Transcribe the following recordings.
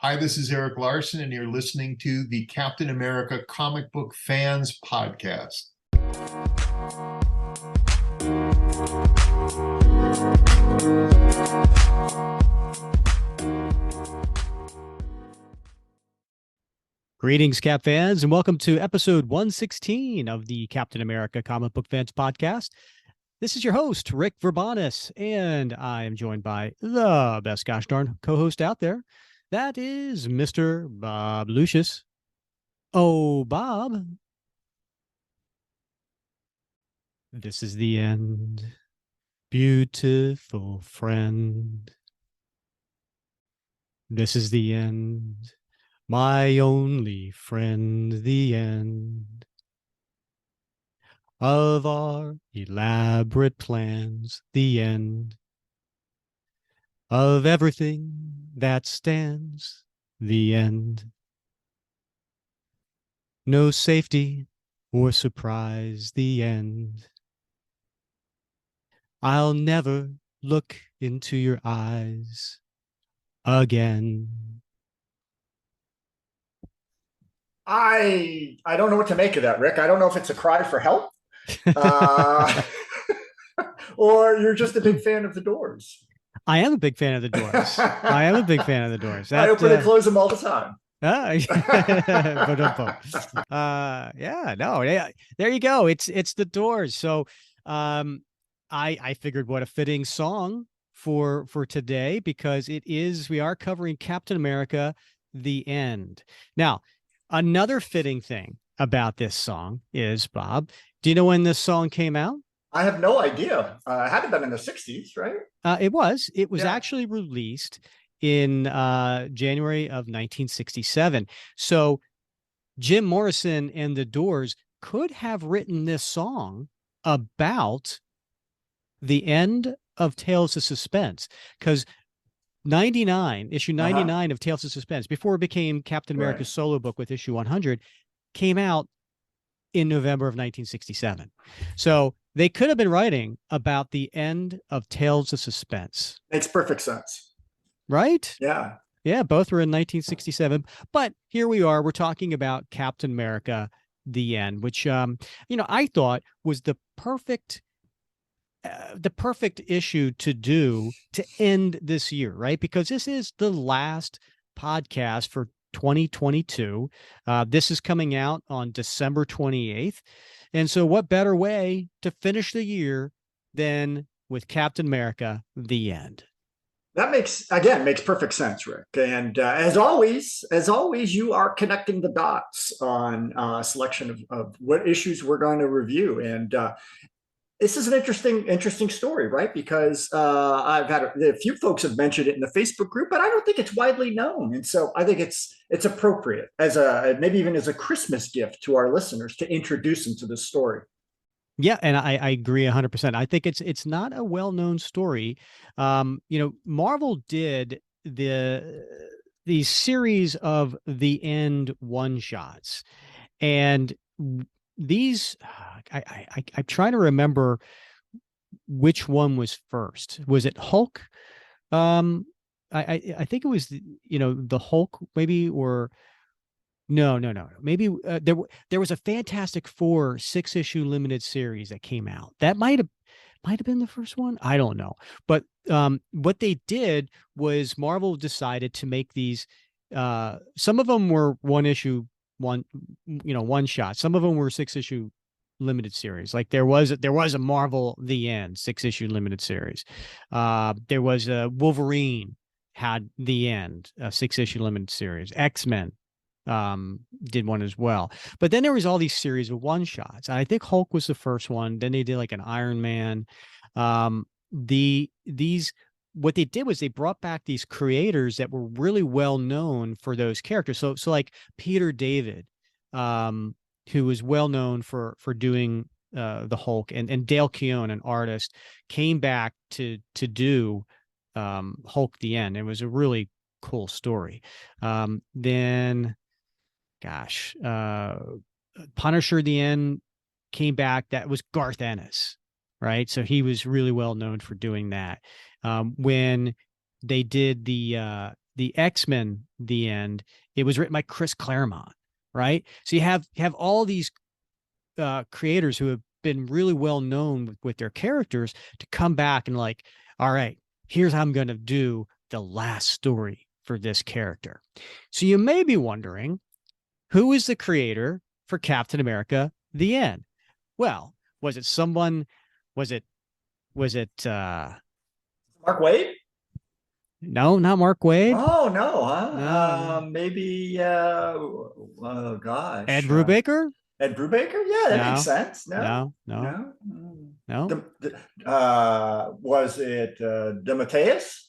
Hi, this is Erik Larsen, and you're listening to the Captain America Comic Book Fans Podcast. Greetings, Cap fans, and welcome to episode 116 of the Captain America Comic Book Fans Podcast. This is your host, Rick Verbanis, and I am joined by the best gosh darn co-host out there. That is Mr. Bob Lucius. Oh, Bob. This is the end, beautiful friend. This is the end, my only friend, the end of our elaborate plans, the end of everything that stands, the end. No safety or surprise, the end. I'll never look into your eyes again. I don't know what to make of that, Rick. I don't know if it's a cry for help or you're just a big fan of the Doors. I am a big fan of the Doors. I am a big fan of the Doors. I open and close them all the time. There you go. It's the Doors. So I figured what a fitting song for today, because we are covering Captain America, The End. Now, another fitting thing about this song is, Bob, do you know when this song came out? I have no idea. It had to have been in the 60s, right? It was actually released in January of 1967. So Jim Morrison and the Doors could have written this song about the end of Tales of Suspense, because issue 99 of Tales of Suspense, before it became Captain America's solo book with issue 100, came out in November of 1967. So they could have been writing about the end of Tales of Suspense. Makes perfect sense. Right? Yeah. Yeah, both were in 1967. But here we are. We're talking about Captain America, The End, which, I thought was the perfect issue to end this year, right? Because this is the last podcast for 2022. This is coming out on December 28th. And so what better way to finish the year than with Captain America, The End? That makes perfect sense, Rick. And as always, you are connecting the dots on a selection of what issues we're going to review. And this is an interesting story, right? Because I've had a few folks have mentioned it in the Facebook group, but I don't think it's widely known. And so I think it's appropriate as maybe even as a Christmas gift to our listeners to introduce them to this story. Yeah, and I agree 100%. I think it's not a well-known story. Marvel did the series of The End one-shots, and these I'm trying to remember which one was first. Was it Hulk? I think it was the Hulk, maybe, or no. Maybe there was a Fantastic Four 6-issue limited series that came out. That might have been the first one. I don't know. But what they did was Marvel decided to make these. Some of them were one shot. Some of them were 6-issue limited series. Like there was a Marvel The End 6-issue limited series. There was a Wolverine had The End, a 6-issue limited series. X-Men did one as well. But then there was all these series of one shots. I think Hulk was the first one. Then they did like an Iron Man. What they did was they brought back these creators that were really well known for those characters. So like Peter David, who was well known for doing the Hulk, and Dale Keown, an artist, came back to do Hulk The End. It was a really cool story. Then Punisher The End came back. That was Garth Ennis, right? So he was really well known for doing that. When they did the the X-Men, The End, it was written by Chris Claremont, right? So you have all these creators who have been really well known with their characters to come back and like, all right, here's how I'm going to do the last story for this character. So you may be wondering, who is the creator for Captain America, The End? Well, was it Mark Waid? No, not Mark Waid. Oh no, huh? No. Maybe oh gosh. Ed Brubaker? Ed Brubaker? Yeah, that makes sense. No. Was it DeMatteis?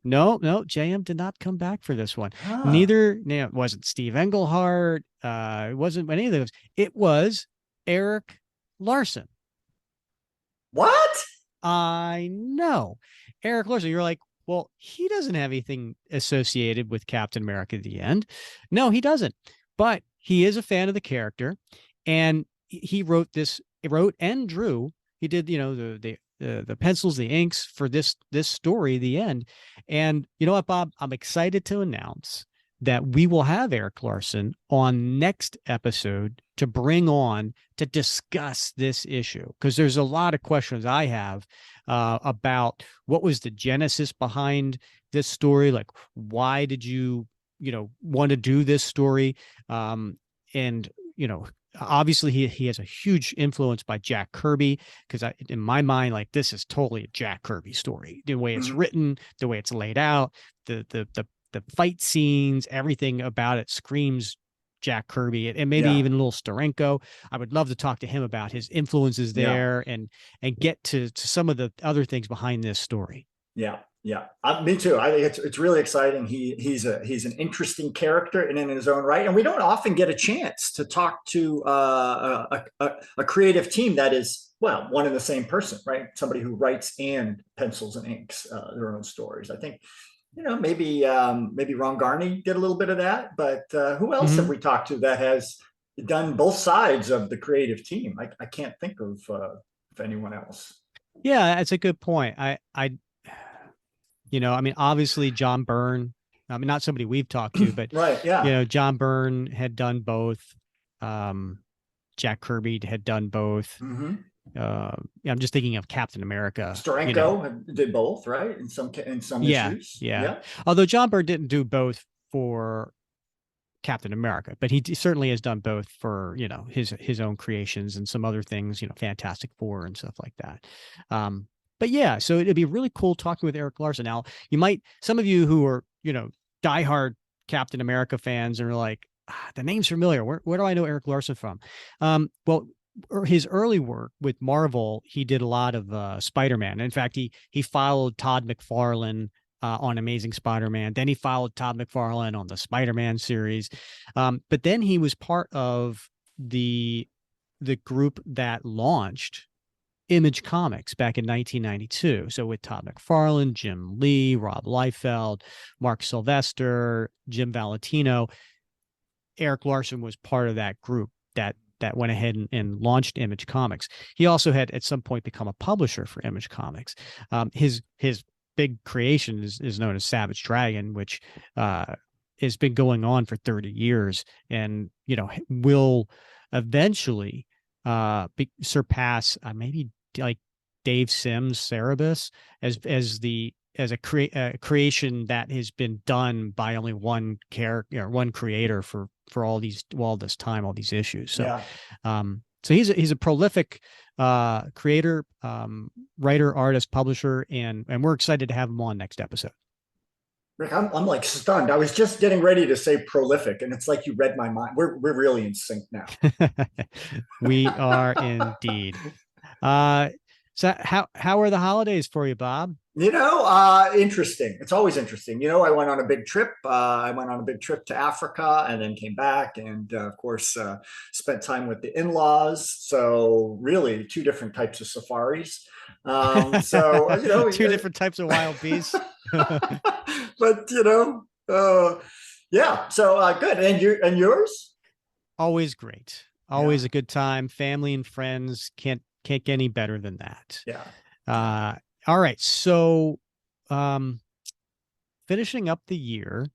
No, JM did not come back for this one. Huh. Neither, it wasn't Steve Englehart. It wasn't any of those. It was Erik Larsen. What? I know. Erik Larsen. You're like, well, he doesn't have anything associated with Captain America: The End. No, he doesn't. But he is a fan of the character, and he wrote and drew. He did, the pencils, the inks for this story, The End. And you know what, Bob? I'm excited to announce that we will have Erik Larsen on next episode to bring on to discuss this issue, because there's a lot of questions I have about what was the genesis behind this story. Like, why did you want to do this story? And obviously he has a huge influence by Jack Kirby, because in my mind, like, this is totally a Jack Kirby story. The way it's written, the way it's laid out, the fight scenes, everything about it screams Jack Kirby, and maybe even a little Steranko. I would love to talk to him about his influences there and get to some of the other things behind this story. Yeah. Me too. I think it's really exciting. He's an interesting character and in his own right, and we don't often get a chance to talk to a creative team that is, well, one and the same person, right? Somebody who writes and pencils and inks their own stories. I think, maybe Ron Garney did a little bit of that, but who else have we talked to that has done both sides of the creative team? I can't think of anyone else. Yeah, that's a good point. Obviously John Byrne, not somebody we've talked to, but right. Yeah. John Byrne had done both. Jack Kirby had done both. I'm just thinking of Captain America. Steranko did both, right? In some issues. Yeah. Although John Byrne didn't do both for Captain America, but he certainly has done both for, his own creations and some other things, Fantastic Four and stuff like that. But yeah, so it'd be really cool talking with Erik Larsen. Now, some of you who are, diehard Captain America fans are like, the name's familiar. Where do I know Erik Larsen from? Well, his early work with Marvel, he did a lot of Spider-Man. In fact, he followed Todd McFarlane on Amazing Spider-Man. Then he followed Todd McFarlane on the Spider-Man series. But then he was part of the group that launched Image Comics back in 1992. So with Todd McFarlane, Jim Lee, Rob Liefeld, Mark Sylvester, Jim Valentino, Erik Larsen was part of that group that went ahead and launched Image Comics. He also had at some point become a publisher for Image Comics. His big creation is known as Savage Dragon, which has been going on for 30 years and will eventually surpass maybe like Dave Sims' Cerebus as a creation that has been done by only one character, one creator for all this time, all these issues. So, so he's a prolific creator, writer, artist, publisher, and we're excited to have him on next episode. Rick, I'm like stunned. I was just getting ready to say prolific, and it's like you read my mind. We're really in sync now. We are indeed. So how are the holidays for you, Bob? Interesting. It's always interesting. I went on a big trip. I went on a big trip to Africa and then came back and, of course, spent time with the in-laws. So really two different types of safaris. Two different types of wild beasts. But, yeah. So good. And yours? Always great. Always a good time. Family and friends can't get any better than that. Yeah. All right. So, finishing up the year,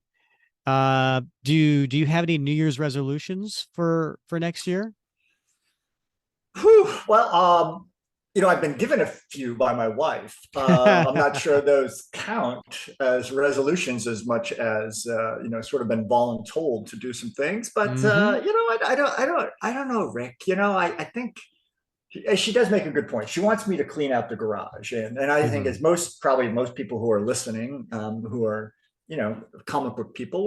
Do you have any New Year's resolutions for next year? Whew. Well, I've been given a few by my wife. I'm not sure those count as resolutions as much as sort of been voluntold to do some things. But Mm-hmm. I don't know, Rick. I think she does make a good point. She wants me to clean out the garage, and I think Mm-hmm. as probably most people who are listening, who are comic book people,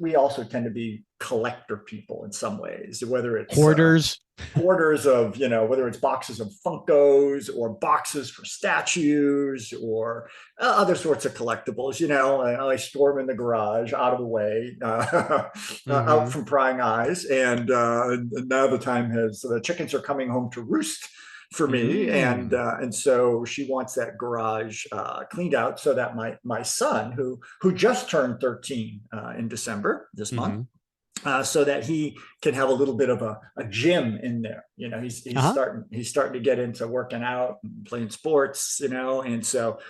we also tend to be collector people in some ways, whether it's Hoarders. hoarders of, whether it's boxes of Funkos or boxes for statues or other sorts of collectibles. I store them in the garage, out of the way, out Mm-hmm. from prying eyes. And now the chickens are coming home to roost for me, Mm. and so she wants that garage cleaned out so that my son, who just turned 13 in December this month, Mm-hmm. so that he can have a little bit of a gym in there. Uh-huh. He's starting to get into working out and playing sports, and so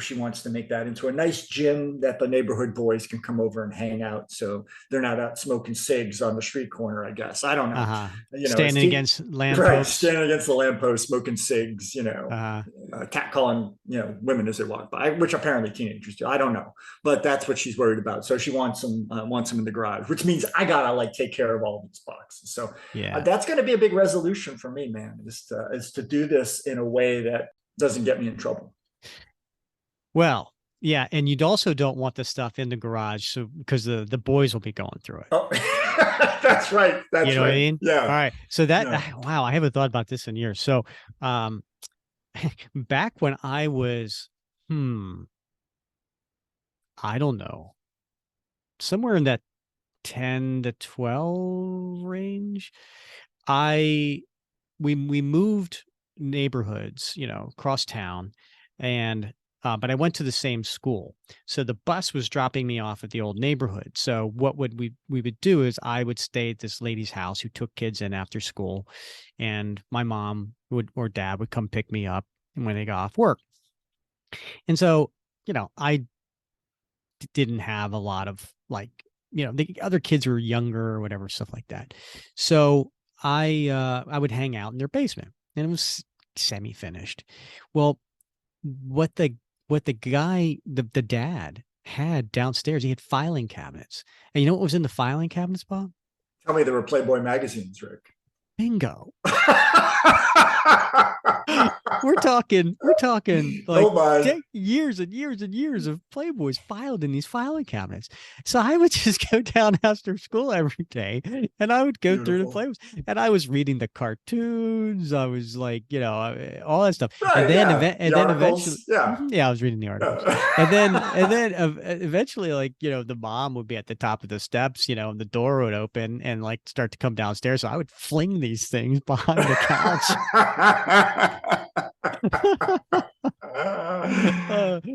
she wants to make that into a nice gym that the neighborhood boys can come over and hang out. So they're not out smoking cigs on the street corner, I guess. I don't know. Uh-huh. It's Standing against right, lampposts. standing against the lamppost, smoking cigs, Uh-huh. catcalling, women as they walk by, which apparently teenagers do. I don't know, but that's what she's worried about. So she wants them in the garage, which means I gotta take care of all these boxes. So Yeah. that's going to be a big resolution for me, man, is to do this in a way that doesn't get me in trouble. Well, yeah, and you'd also don't want the stuff in the garage, so because the boys will be going through it. Oh, that's right. That's You know what I right. mean? Yeah. All right. So Yeah. wow, I haven't thought about this in years. So, um, back when I was, I don't know, somewhere in that 10 to 12 range, I we moved neighborhoods, across town, and but I went to the same school. So the bus was dropping me off at the old neighborhood. So what we would do is I would stay at this lady's house who took kids in after school, and my mom would or dad would come pick me up when they got off work. And so, I didn't have a lot of the other kids were younger or whatever, stuff like that. So I would hang out in their basement, and it was semi-finished. Well, what the guy, the dad had downstairs, he had filing cabinets. And you know what was in the filing cabinets, Bob? Tell me there were Playboy magazines, Rick. Bingo. We're talking like Oh my. years and years and years of Playboys filed in these filing cabinets. So I would just go down after school every day, and I would go through the Beautiful. Playboys, and I was reading the cartoons. I was like, all that stuff. And Right. then Yeah. The eventually, articles. Yeah. yeah, I was reading the articles. And then eventually, the mom would be at the top of the steps, and the door would open and start to come downstairs. So I would fling these things behind the couch.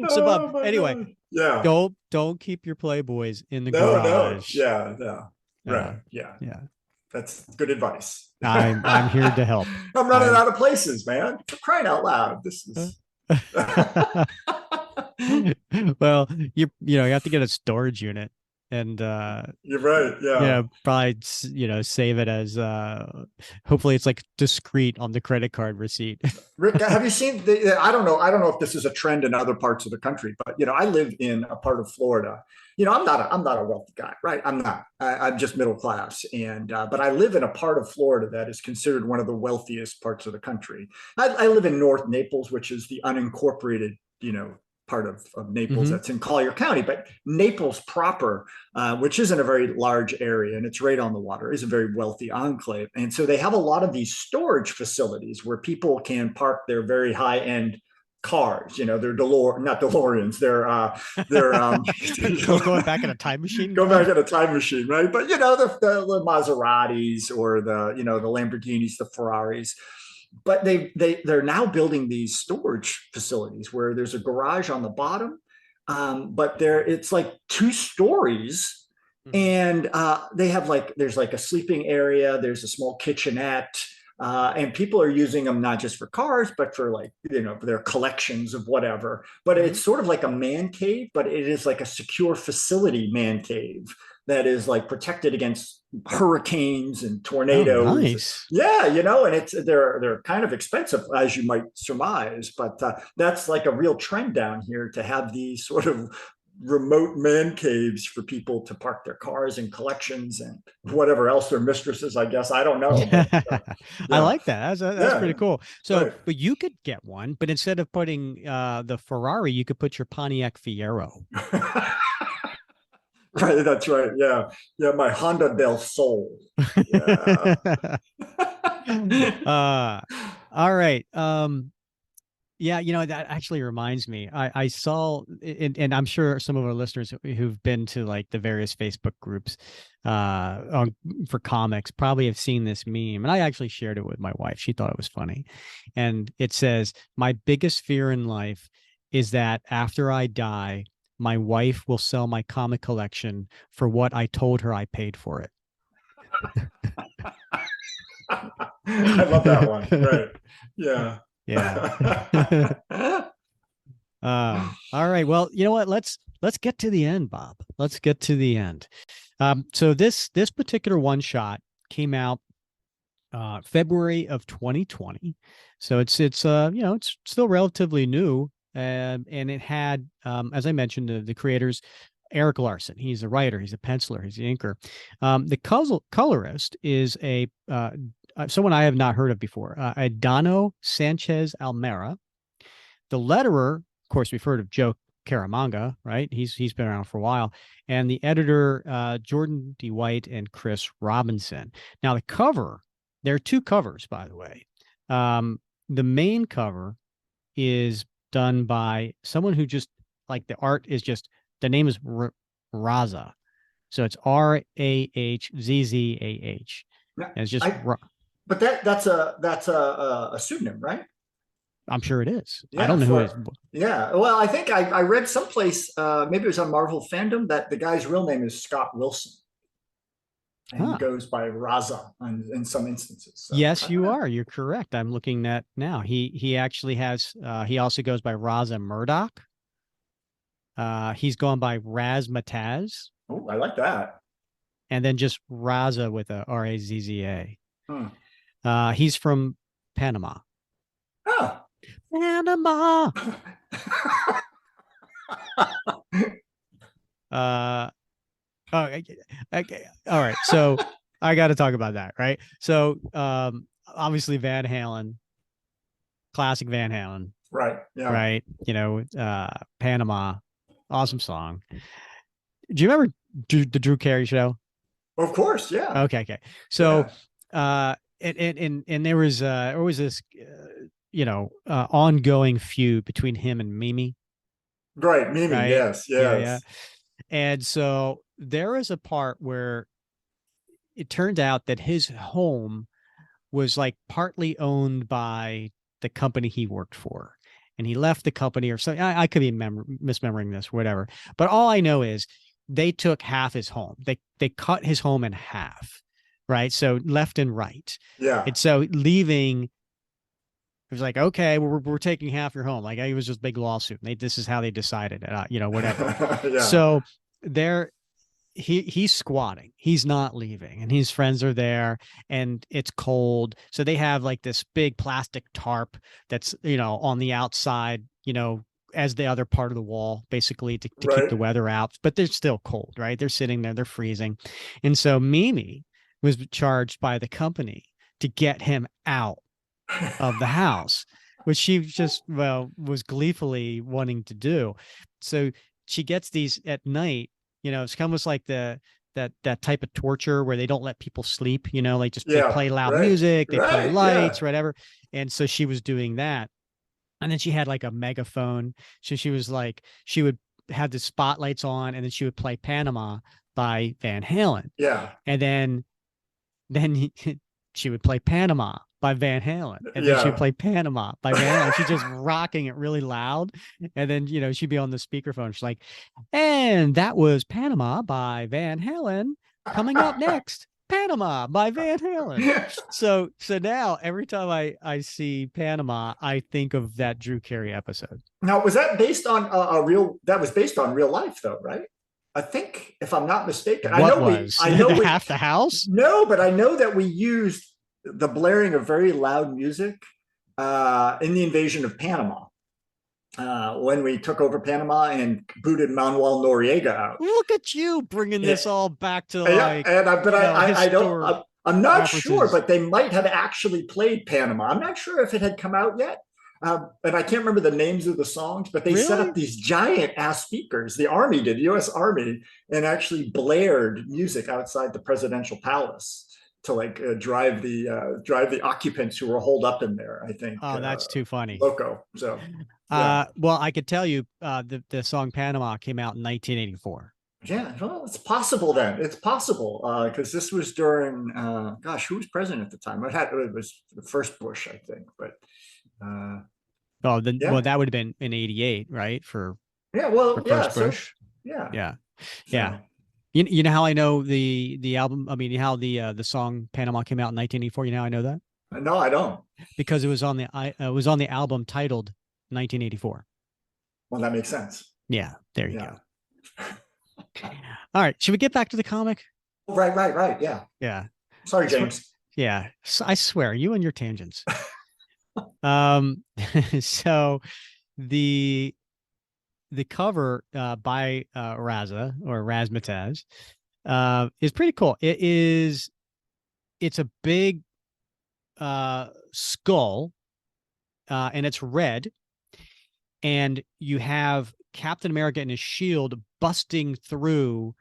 So Bob, Oh my anyway, God. Yeah. don't keep your Playboys in the No, no. garage. Yeah. Yeah. Right. Yeah. Yeah. That's good advice. I'm here to help. I'm running out of places, man. For crying out loud. This is Well, you have to get a storage unit, and you're right. Yeah. probably save it as hopefully it's discrete on the credit card receipt. Rick, have you seen I don't know if this is a trend in other parts of the country, but I live in a part of Florida. I'm not a wealthy guy, right? I'm not. I'm just middle class, and but I live in a part of Florida that is considered one of the wealthiest parts of the country. I live in North Naples, which is the unincorporated, part of Naples that's in Collier County. But Naples proper, which isn't a very large area and it's right on the water, is a very wealthy enclave. And so they have a lot of these storage facilities where people can park their very high end cars. They're not DeLoreans. They're Going back in a time machine. Go back in a time machine, right? But the Maseratis or the Lamborghinis, the Ferraris. But they're now building these storage facilities where there's a garage on the bottom, but it's like 2 stories, and they have there's a sleeping area, there's a small kitchenette, and people are using them not just for cars, but for for their collections of whatever. But it's sort of like a man cave, but it is like a secure facility man cave. that is like protected against hurricanes and Oh, tornadoes. nice. Yeah, you know, and they're kind of expensive, as you might surmise, but that's like a real trend down here to have these sort of remote man caves for people to park their cars and collections and whatever else their mistresses, I guess. I don't know. But, I yeah, like that. That's yeah, pretty cool. So, right. but you could get one, but instead of putting the Ferrari, you could put your Pontiac Fiero. Right, that's right. Yeah. Yeah, my Honda del Sol. Yeah. All right. Yeah, you know, that actually reminds me. I saw, and I'm sure some of our listeners who've been to like the various Facebook groups for comics probably have seen this meme. And I actually shared it with my wife. She thought it was funny. And it says, "My biggest fear in life is that after I die, my wife will sell my comic collection for what I told her I paid for it." I love that one. Right. Yeah. Yeah. All right. Well, you know what? Let's get to the end, Bob. Let's get to the end. So this particular one shot came out February of 2020. So it's you know, it's still relatively new. And it had, as I mentioned, the creators, Erik Larsen. He's a writer, he's a penciler, he's the inker. The colorist is a someone I have not heard of before, Adano Sanchez Almera. The letterer, of course, we've heard of Joe Caramanga, right? He's been around for a while. And the editor, Jordan D. White and Chris Robinson. Now, the cover, there are two covers, by the way. The main cover is done by someone who just, like, the art is just, the name is Raza. So it's Rahzzah. And it's just, but that's a pseudonym, right? I'm sure it is. Yeah, I don't know who it is. Yeah. Well, I think I read someplace, maybe it was on Marvel Fandom, that the guy's real name is Scott Wilson. And he goes by Raza in some instances. So, yes, you are. You're correct. I'm looking at now. He actually has, he also goes by Raza Murdoch. He's gone by Raz Mataz. Oh, I like that. And then just Raza with a Razza. Hmm. He's from Panama. Oh. Panama. Okay. All right. So I got to talk about that, right? So obviously Van Halen, classic Van Halen. Right. Yeah. Right. You know, Panama, awesome song. Do you remember the Drew Carey show? Of course. Yeah. Okay. So, and there was always this, ongoing feud between him and Mimi. Right. Mimi. Right? Yes. Yeah. And so there is a part where it turned out that his home was like partly owned by the company he worked for. And he left the company or something. I could be misremembering this, whatever. But all I know is they took half his home. They cut his home in half, right? So left and right. Yeah. And so leaving, it was like, okay, we're taking half your home. Like, it was just a big lawsuit. This is how they decided, whatever. Yeah. So he's squatting. He's not leaving, and his friends are there, and it's cold. So they have like this big plastic tarp that's, on the outside, as the other part of the wall, basically to keep the weather out, but they're still cold, right? They're sitting there, they're freezing. And so Mimi was charged by the company to get him out of the house, which she just, was gleefully wanting to do. So she gets these at night, it's almost like that type of torture where they don't let people sleep, they just they play loud music, they play lights, whatever. And so she was doing that. And then she had like a megaphone. So she was like, she would have the spotlights on, and then she would play Panama by Van Halen. Yeah. And then she would play Panama by Van Halen. And then she would play Panama by Van Halen. She's just rocking it really loud. And then, she'd be on the speakerphone. She's like, and that was Panama by Van Halen. Coming up next, Panama by Van Halen. So now every time I see Panama, I think of that Drew Carey episode. Now, was that based on that was based on real life though, right? I think, if I'm not mistaken, What I know was? I know we, Half the house? no, but I know that we used the blaring of very loud music in the invasion of Panama. When we took over Panama and booted Manuel Noriega out. Look at you bringing this all back to like, and I don't, I'm not references. sure, but they might have actually played Panama. I'm not sure if it had come out yet. And I can't remember the names of the songs, but they set up these giant ass speakers. The Army did, U.S. Army, and actually blared music outside the presidential palace to like drive the occupants who were holed up in there. I think. Oh, that's too funny. Loco. So. Yeah. Well, I could tell you, the song Panama came out in 1984. Yeah, well, it's possible then. It's possible because this was during, gosh, who was president at the time? It was the first Bush, I think. But well, that would have been in '88, right? For first Bush. Yeah. You know how I know the album? I mean, how the song Panama came out in 1984. You know how I know that? No, I don't. Because it was on the album titled 1984. Well, that makes sense. Yeah, there you go. All right, should we get back to the comic? Right. Yeah. Sorry, James. Yeah, I swear, you and your tangents. So the cover by Raza or Razmataz is pretty cool. It's a big skull, and it's red, and you have Captain America and his shield busting through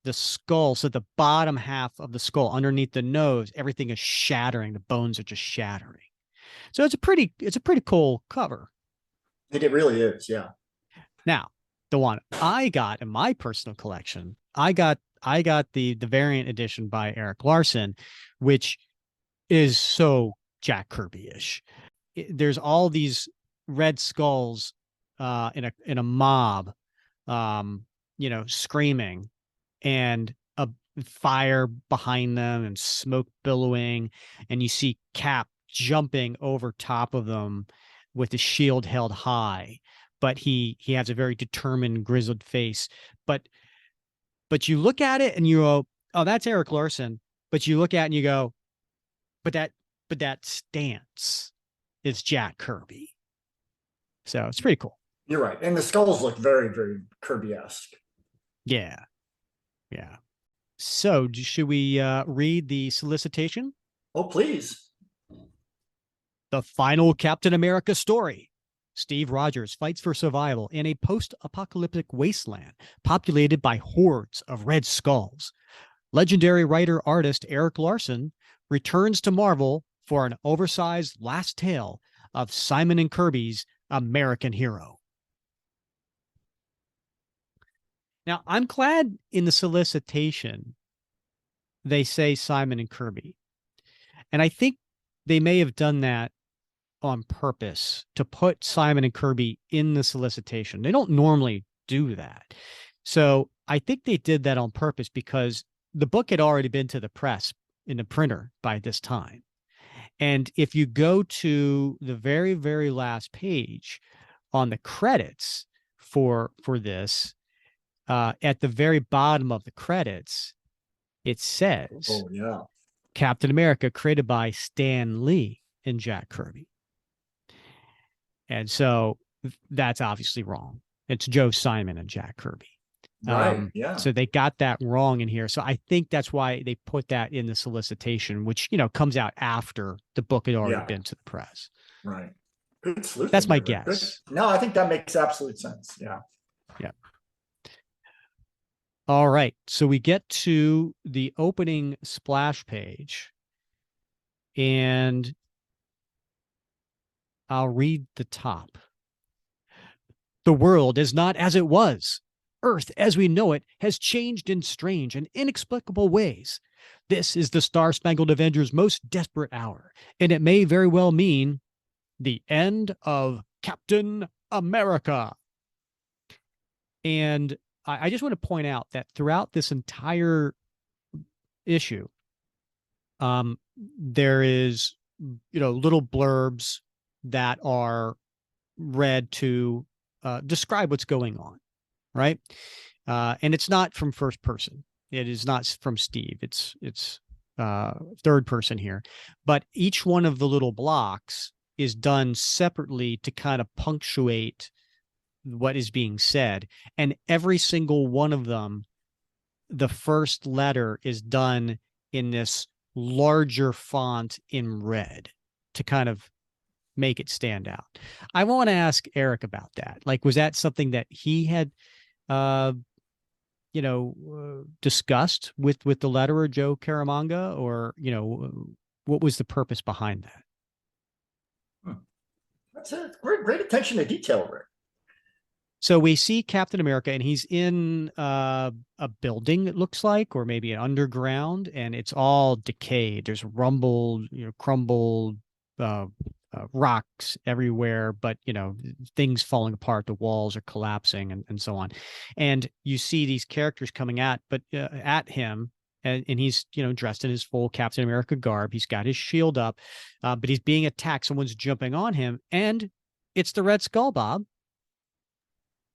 the skull. So the bottom half of the skull underneath the nose, everything is shattering. The bones are just shattering. So it's a pretty cool cover. I think it really is. Yeah. Now, the one I got in my personal collection, I got the variant edition by Erik Larsen, which is so Jack Kirby-ish. There's all these red skulls in a mob, screaming, and a fire behind them and smoke billowing, and you see Cap jumping over top of them with the shield held high, but he has a very determined, grizzled face. But you look at it and you go, oh, that's Erik Larsen. But you look at it and you go, but that stance is Jack Kirby. So it's pretty cool. You're right. And the skulls look very, very Kirby-esque. Yeah. So should we read the solicitation? Oh, please. The final Captain America story. Steve Rogers fights for survival in a post-apocalyptic wasteland populated by hordes of red skulls. Legendary writer-artist Erik Larsen returns to Marvel for an oversized last tale of Simon and Kirby's American hero. Now, I'm glad in the solicitation they say Simon and Kirby. And I think they may have done that on purpose to put Simon and Kirby in the solicitation. They don't normally do that. So I think they did that on purpose because the book had already been to the press in the printer by this time. And if you go to the very, very last page on the credits for this, at the very bottom of the credits, it says, oh, yeah, Captain America created by Stan Lee and Jack Kirby. And so that's obviously wrong. It's Joe Simon and Jack Kirby. Right. Yeah. So they got that wrong in here. So I think that's why they put that in the solicitation, which, comes out after the book had already been to the press. Right. Good sleuthing. That's my guess. Good. No, I think that makes absolute sense. Yeah. Yeah. All right. So we get to the opening splash page, and I'll read the top. The world is not as it was. Earth, as we know it, has changed in strange and inexplicable ways. This is the Star-Spangled Avenger's most desperate hour, and it may very well mean the end of Captain America. And I just want to point out that throughout this entire issue, there is, little blurbs that are read to describe what's going on, right? And it's not from first person. It is not from Steve. It's third person here. But each one of the little blocks is done separately to kind of punctuate what is being said. And every single one of them, the first letter is done in this larger font in red to kind of make it stand out. I want to ask Erik about that. Like, was that something that he had, discussed with the letterer, Joe Caramagna, or, what was the purpose behind that? That's a great attention to detail, Rick. So we see Captain America, and he's in a building, it looks like, or maybe an underground, and it's all decayed. There's rumbled, crumbled rocks everywhere, but things falling apart. The walls are collapsing, and so on. And you see these characters coming at him, and he's dressed in his full Captain America garb. He's got his shield up, but he's being attacked. Someone's jumping on him, and it's the Red Skull, Bob.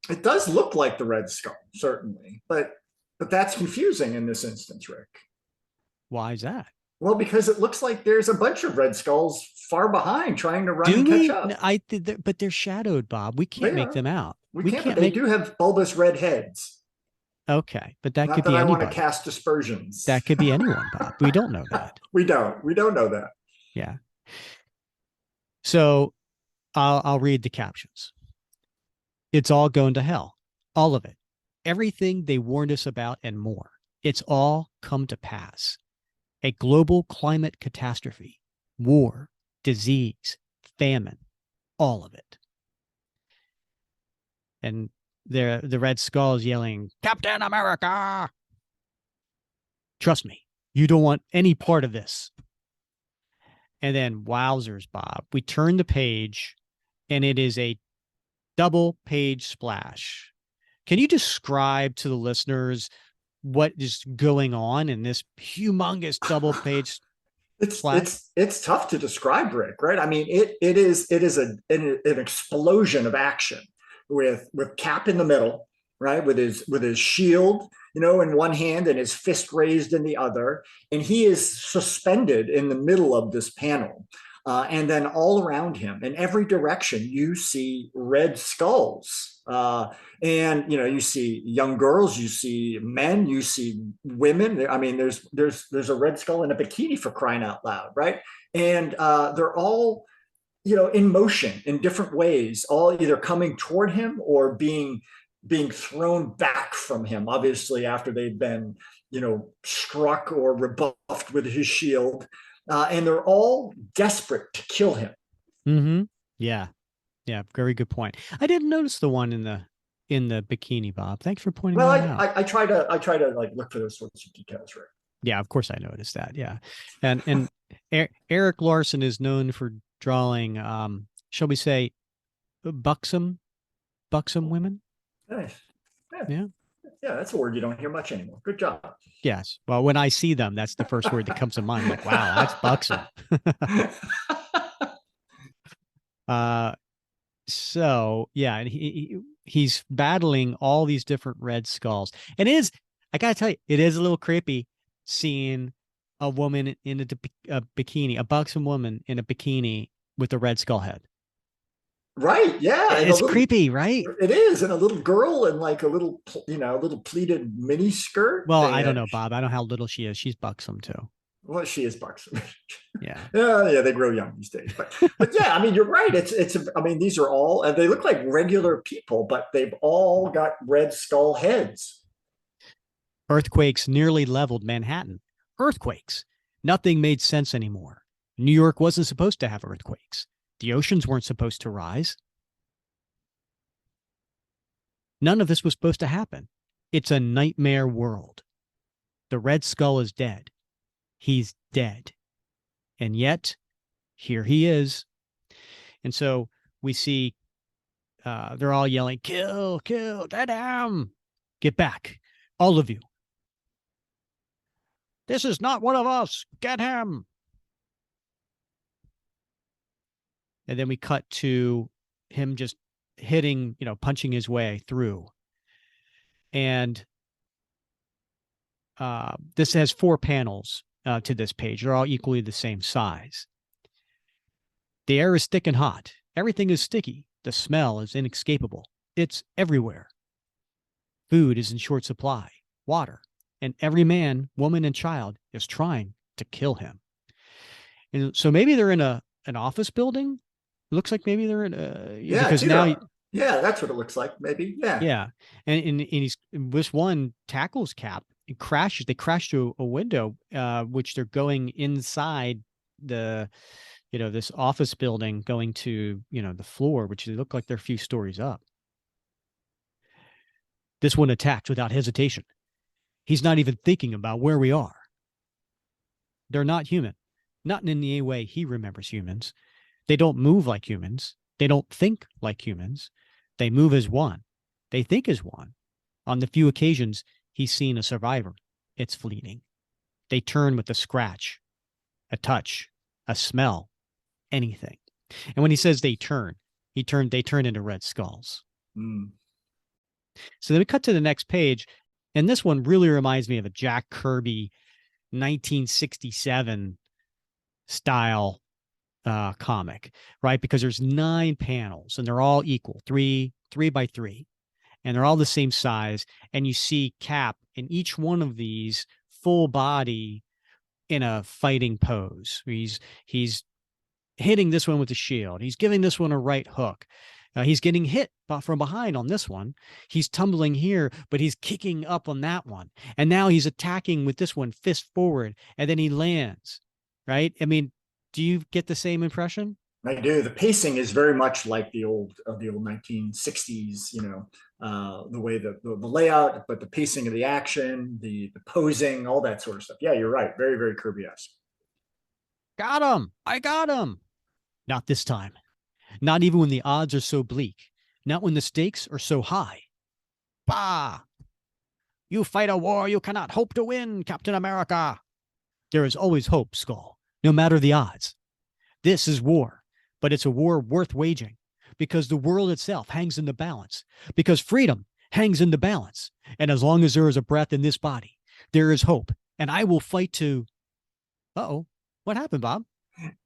It does look like the Red Skull, certainly, but that's confusing in this instance, Rick. Why is that? Well, because it looks like there's a bunch of Red Skulls far behind trying to run and catch up. No, but they're shadowed, Bob. We can't make them out. We can't. But they do have bulbous red heads. Okay, but that Not could that be I anybody. want to cast dispersions. That could be anyone, Bob. We don't know that. We don't know that. Yeah. So I'll read the captions. It's all going to hell. All of it. Everything they warned us about and more. It's all come to pass. A global climate catastrophe, war, disease, famine, all of it. And the Red Skull is yelling, Captain America! Trust me, you don't want any part of this. And then, wowzers, Bob, we turn the page, and it is a double page splash. Can you describe to the listeners what is going on in this humongous double page splash? It's tough to describe, Rick, right? I mean, it is an explosion of action with Cap in the middle, right? With his shield, in one hand and his fist raised in the other. And he is suspended in the middle of this panel. And then all around him, in every direction, you see Red Skulls. And you see young girls, you see men, you see women. I mean, there's a Red Skull in a bikini, for crying out loud, right? And they're all in motion in different ways, all either coming toward him or being thrown back from him, obviously after they've been struck or rebuffed with his shield. And they're all desperate to kill him. Mm-hmm. Yeah. Very good point. I didn't notice the one in the bikini, Bob. Thanks for pointing that out. I try to like look for those sorts of details, right? Yeah, of course I noticed that. Yeah, and Erik Larsen is known for drawing, shall we say, buxom women. Nice. Yeah. Yeah, that's a word you don't hear much anymore. Good job. Yes. Well, when I see them, that's the first word that comes to mind. I'm like, wow, that's buxom. So yeah, and he's battling all these different Red Skulls, and I gotta tell you, it is a little creepy seeing a woman in a bikini, a buxom woman in a bikini with a Red Skull head. Right. Yeah. It's creepy, right? It is. And a little girl in like a little pleated mini skirt. Well, I don't know, Bob. I don't know how little she is. She's buxom too. Well, she is buxom. Yeah. Yeah. They grow young these days, but yeah, I mean, you're right. I mean, these are all, and they look like regular people, but they've all got Red Skull heads. Earthquakes nearly leveled Manhattan. Earthquakes. Nothing made sense anymore. New York wasn't supposed to have earthquakes. The oceans weren't supposed to rise. None of this was supposed to happen. It's a nightmare world. The Red Skull is dead. He's dead. And yet, here he is. And so we see they're all yelling, kill, damn, get back, all of you. This is not one of us. Get him. And then we cut to him just hitting, punching his way through. And this has 4 panels to this page. They're all equally the same size. The air is thick and hot. Everything is sticky. The smell is inescapable. It's everywhere. Food is in short supply, water, and every man, woman, and child is trying to kill him. And so maybe they're in an office building. It looks like maybe they're in because now that's what it looks like. Maybe. Yeah. And this one tackles Cap and crashes. They crash to a window, which they're going inside this office building, going to, the floor, which they look like they're a few stories up. This one attacked without hesitation. He's not even thinking about where we are. They're not human, not in any way he remembers humans. They don't move like humans. They don't think like humans. They move as one. They think as one. On the few occasions he's seen a survivor, it's fleeting. They turn with a scratch, a touch, a smell, anything. And when he says they turn into red skulls. Mm. So then we cut to the next page, and this one really reminds me of a Jack Kirby 1967 style comic, right? Because there's 9 panels and they're all equal, 3 by 3, and they're all the same size. And you see Cap in each one of these full body in a fighting pose. He's hitting this one with a shield. He's giving this one a right hook. He's getting hit from behind on this one. He's tumbling here, but he's kicking up on that one. And now he's attacking with this one, fist forward, and then he lands, right? I mean, do you get the same impression? I do. The pacing is very much like the old 1960s, the way the layout, but the pacing of the action, the posing, all that sort of stuff. Yeah, you're right. Very, very Kirby-esque. Got him. I got him. Not this time. Not even when the odds are so bleak. Not when the stakes are so high. Bah! You fight a war you cannot hope to win, Captain America. There is always hope, Skull, no matter the odds. This is war, but it's a war worth waging because the world itself hangs in the balance, because freedom hangs in the balance. And as long as there is a breath in this body, there is hope. And I will fight to... Uh-oh. What happened, Bob?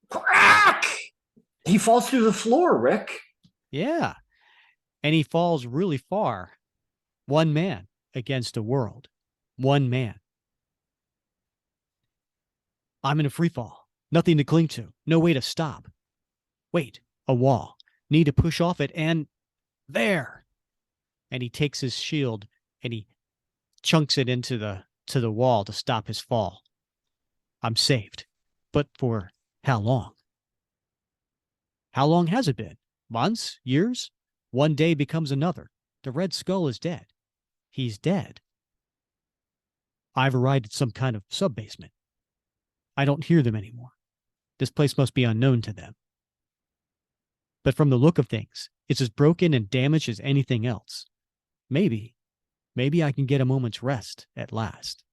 Crack! He falls through the floor, Rick. Yeah. And he falls really far. One man against a world. One man. I'm in a free fall. Nothing to cling to. No way to stop. Wait, a wall. Need to push off it, and there. And he takes his shield and he chunks it into the wall to stop his fall. I'm saved. But for how long? How long has it been? Months? Years? One day becomes another. The Red Skull is dead. He's dead. I've arrived at some kind of sub-basement. I don't hear them anymore. This place must be unknown to them. But from the look of things, it's as broken and damaged as anything else. Maybe I can get a moment's rest at last.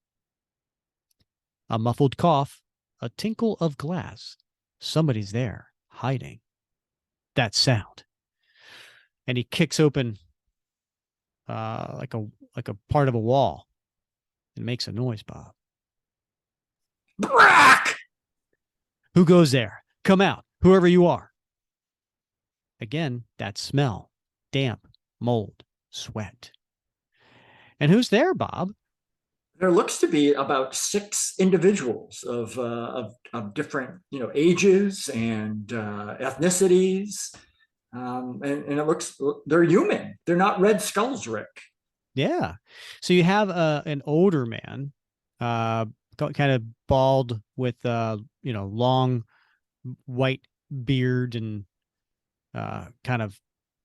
A muffled cough, a tinkle of glass. Somebody's there, hiding. That sound. And he kicks open like a part of a wall. It makes a noise, Bob. Brack! Who goes there? Come out, whoever you are. Again, that smell. Damp, mold, sweat. And who's there, Bob? There looks to be about 6 individuals of different, ages and ethnicities, and it looks they're human. They're not red skulls, Rick. Yeah. So you have an older man, kind of bald with long white beard and kind of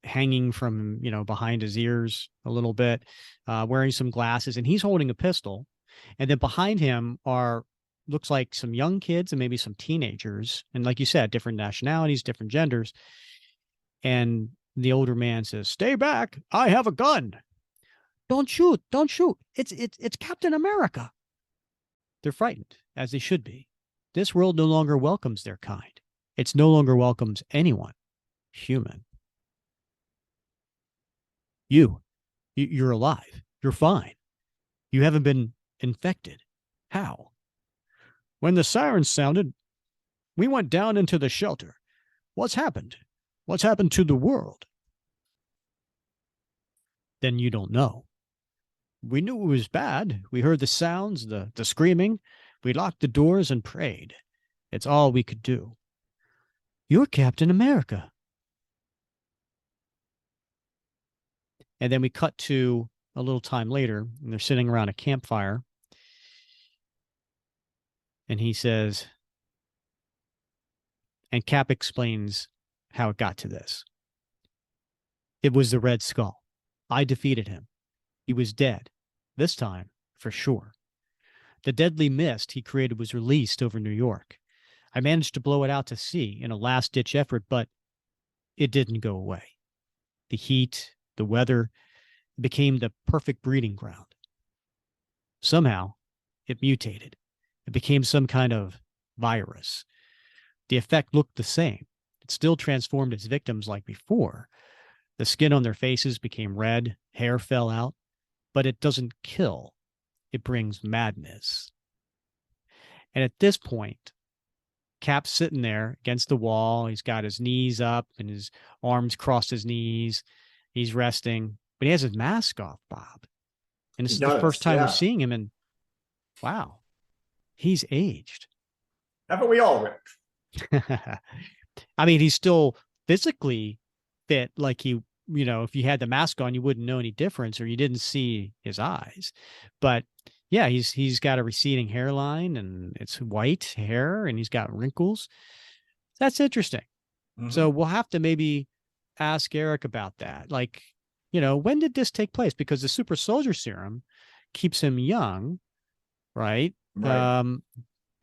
hanging from behind his ears a little bit, wearing some glasses, and he's holding a pistol. And then behind him looks like some young kids and maybe some teenagers, and like you said, different nationalities, different genders. And the older man says, "Stay back, I have a gun." Don't shoot, don't shoot. It's Captain America. They're frightened, as they should be. This world no longer welcomes their kind. It's no longer welcomes anyone human. You're alive. You're fine. You haven't been infected. How? When the sirens sounded, we went down into the shelter. What's happened? What's happened to the world? Then you don't know. We knew it was bad. We heard the sounds, the screaming. We locked the doors and prayed. It's all we could do. You're Captain America. And then we cut to a little time later, and they're sitting around a campfire. And he says, and Cap explains how it got to this. It was the Red Skull. I defeated him. He was dead. This time, for sure. The deadly mist he created was released over New York. I managed to blow it out to sea in a last-ditch effort, but it didn't go away. The heat, the weather, became the perfect breeding ground. Somehow, it mutated. It became some kind of virus. The effect looked the same. It still transformed its victims like before. The skin on their faces became red, hair fell out, but it doesn't kill. It brings madness. And at this point, Cap's sitting there against the wall. He's got his knees up and his arms crossed his knees. He's resting, but he has his mask off, Bob. And this is the first time we're seeing him, and wow, he's aged. Haven't we all, Rick? I mean, he's still physically fit. Like if you had the mask on, you wouldn't know any difference, or you didn't see his eyes. But yeah, he's got a receding hairline, and it's white hair, and he's got wrinkles. That's interesting. Mm-hmm. So we'll have to maybe ask Erik about that. Like, when did this take place? Because the super soldier serum keeps him young, right?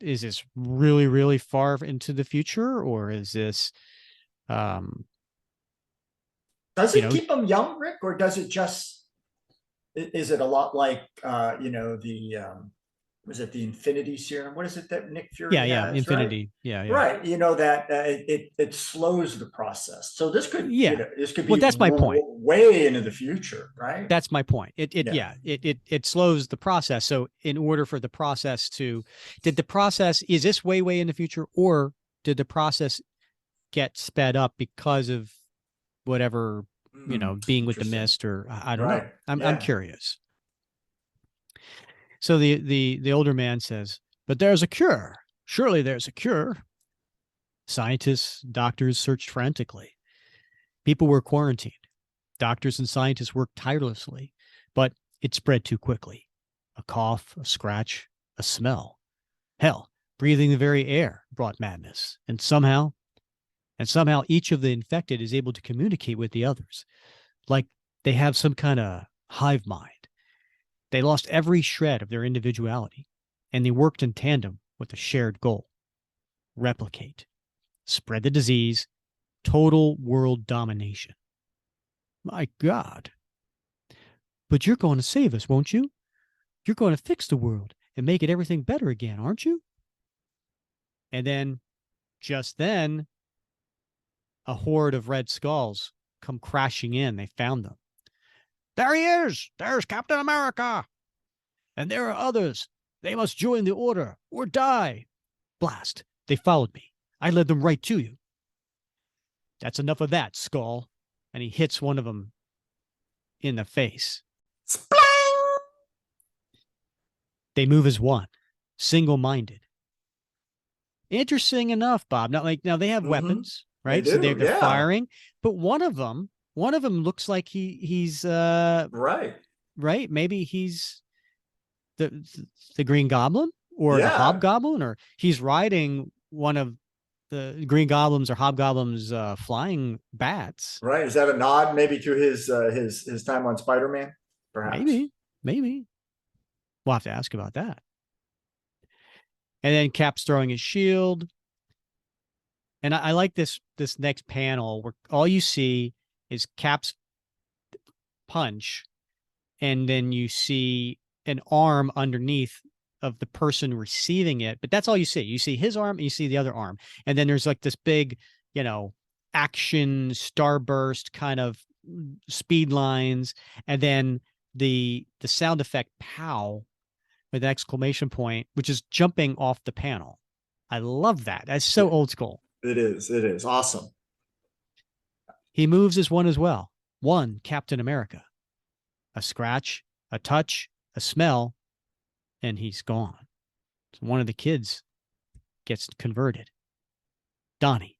Is this really, really far into the future, or is this does it keep him young, Rick, or does it is it a lot like was it the Infinity Serum? What is it that Nick Fury has? Infinity. Right? Right. That it slows the process. So this could this could be well, that's my point. Way into the future, right? That's my point. It slows the process. So in order for the process is this way in the future, or did the process get sped up because of whatever, being with the mist, or I don't know. I'm curious. So the older man says, but there's a cure. Surely there's a cure. Scientists, doctors searched frantically. People were quarantined. Doctors and scientists worked tirelessly, but it spread too quickly. A cough, a scratch, a smell. Hell, breathing the very air brought madness. And somehow each of the infected is able to communicate with the others, like they have some kind of hive mind. They lost every shred of their individuality, and they worked in tandem with a shared goal: replicate, spread the disease, total world domination. My God. But you're going to save us, won't you? You're going to fix the world and make it everything better again, aren't you? And then, just then, a horde of Red Skulls come crashing in. They found them. There he is. There's Captain America. And there are others. They must join the order or die. Blast. They followed me. I led them right to you. That's enough of that, Skull. And he hits one of them in the face. Splang! They move as one, single-minded. Interesting enough, Bob. Now they have weapons, right? They do, they're firing, but one of them looks like he's right. Maybe he's the Green Goblin, or the Hobgoblin, or he's riding one of the Green Goblins or Hobgoblins flying bats. Right. Is that a nod maybe to his time on Spider-Man? Perhaps. Maybe. We'll have to ask about that. And then Cap's throwing his shield. And I like this next panel where all you see is Cap's punch, and then you see an arm underneath of the person receiving it. But that's all you see. You see his arm and you see the other arm. And then there's like this big, action starburst kind of speed lines. And then the sound effect "pow" with an exclamation point, which is jumping off the panel. I love that. That's so old school. It is. It is awesome. He moves as one as well. One Captain America. A scratch, a touch, a smell, and he's gone. So one of the kids gets converted. Donnie's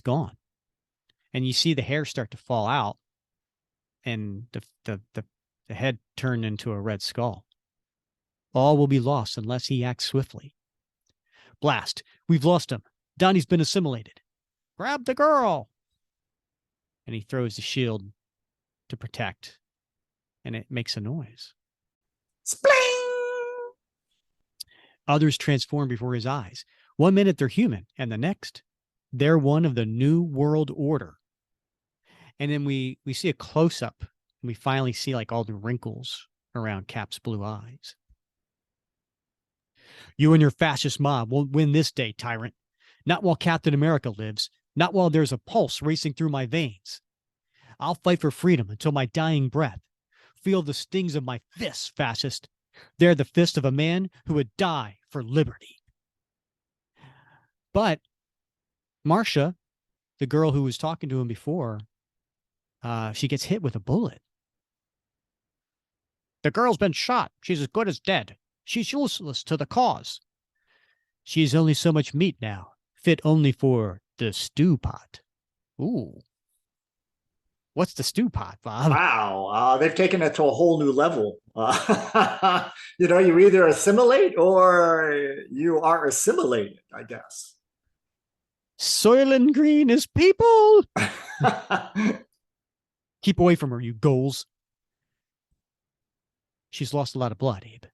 gone. And you see the hair start to fall out, and the head turned into a red skull. All will be lost unless he acts swiftly. Blast! We've lost him. Donnie's been assimilated. Grab the girl! And he throws the shield to protect, and it makes a noise. Spling! Others transform before his eyes. 1 minute they're human, and the next, they're one of the New World Order. And then we see a close-up, and we finally see like all the wrinkles around Cap's blue eyes. You and your fascist mob won't win this day, tyrant. Not while Captain America lives. Not while there's a pulse racing through my veins. I'll fight for freedom until my dying breath. Feel the stings of my fists, fascist. They're the fist of a man who would die for liberty. But Marcia, the girl who was talking to him before, she gets hit with a bullet. The girl's been shot. She's as good as dead. She's useless to the cause. She's only so much meat now, fit only for the stew pot. Ooh. What's the stew pot, Bob? Wow, they've taken it to a whole new level. You either assimilate or you are assimilated, I guess. Soylent Green is people. Keep away from her, you ghouls. She's lost a lot of blood, Abe.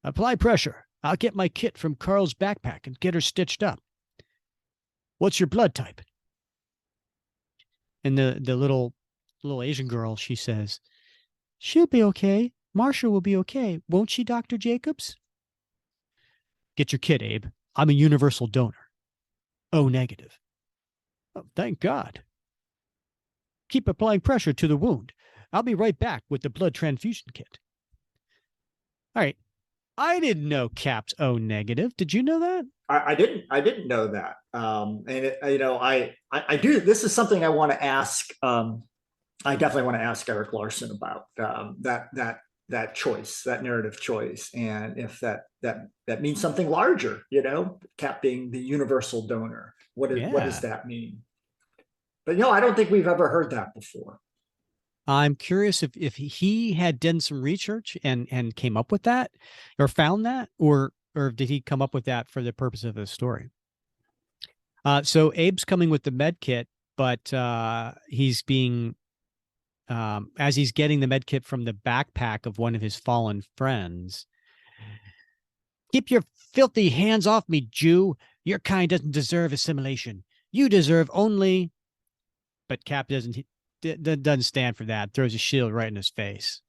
Apply pressure. I'll get my kit from Carl's backpack and get her stitched up. What's your blood type? And the little Asian girl, she says, she'll be okay. Marcia will be okay. Won't she, Dr. Jacobs? Get your kit, Abe. I'm a universal donor. O negative. Oh, thank God. Keep applying pressure to the wound. I'll be right back with the blood transfusion kit. All right. I didn't know Cap's O negative. Did you know that? I didn't know that. I do. This is something I want to ask. I definitely want to ask Erik Larsen about that choice, that narrative choice, and if that means something larger. Cap being the universal donor. What does that mean? But I don't think we've ever heard that before. I'm curious if he had done some research and came up with that, or found that, or did he come up with that for the purpose of the story? So Abe's coming with the med kit, but he's being, as he's getting the med kit from the backpack of one of his fallen friends. Keep your filthy hands off me, Jew. Your kind doesn't deserve assimilation. You deserve only. But Cap doesn't stand for that. Throws a shield right in his face.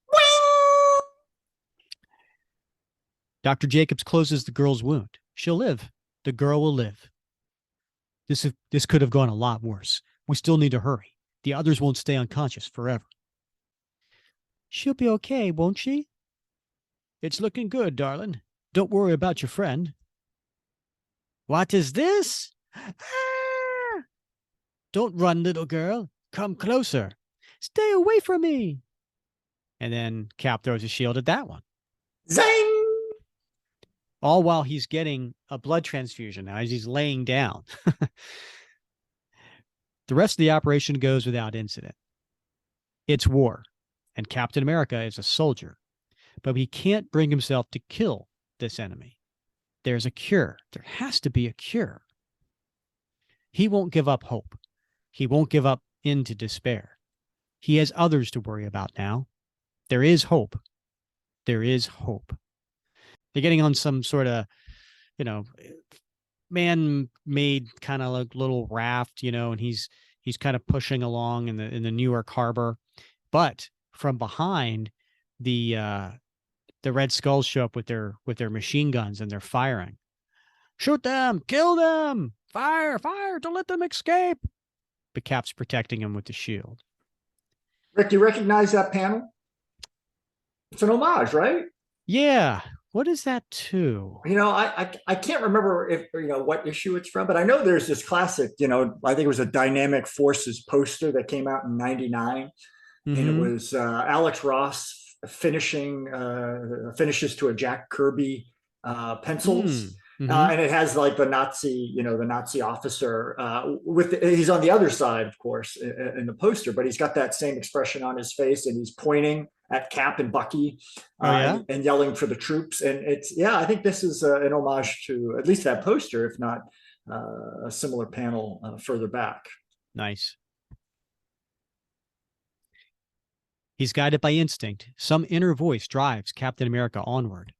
Dr. Jacobs closes the girl's wound. She'll live. The girl will live. This could have gone a lot worse. We still need to hurry. The others won't stay unconscious forever. She'll be okay, won't she? It's looking good, darling. Don't worry about your friend. What is this? Ah! Don't run, little girl. Come closer. Stay away from me. And then Cap throws a shield at that one. Zing! All while he's getting a blood transfusion now as he's laying down. The rest of the operation goes without incident. It's war, and Captain America is a soldier, but he can't bring himself to kill this enemy. There's a cure. There has to be a cure. He won't give up hope. He won't give up into despair. He has others to worry about now. There is hope. There is hope. They're getting on some sort of, man-made kind of like little raft, and he's kind of pushing along in the New York harbor. But from behind, the Red Skulls show up with their machine guns, and they're firing. Shoot them! Kill them! Fire! Fire! Don't let them escape! But Cap's protecting him with the shield. Rick, you recognize that panel? It's an homage, right? Yeah. What is that to? I can't remember if what issue it's from, but I know there's this classic. I think it was a Dynamic Forces poster that came out in '99, and it was Alex Ross finishes to a Jack Kirby pencils. And it has like the Nazi officer he's on the other side, of course, in the poster, but he's got that same expression on his face, and he's pointing at Cap and Bucky and yelling for the troops. And I think this is an homage to at least that poster, if not a similar panel further back. Nice. He's guided by instinct. Some inner voice drives Captain America onward.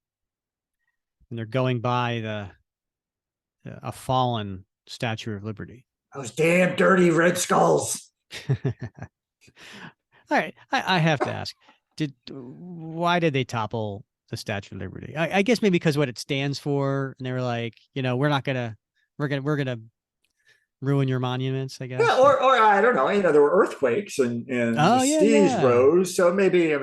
And they're going by a fallen Statue of Liberty. Those damn dirty Red Skulls. All right. I have to ask, why did they topple the Statue of Liberty? I guess maybe because what it stands for, and they were like, we're gonna ruin your monuments, I guess. Yeah, or I don't know. There were earthquakes and the seas rose. So maybe,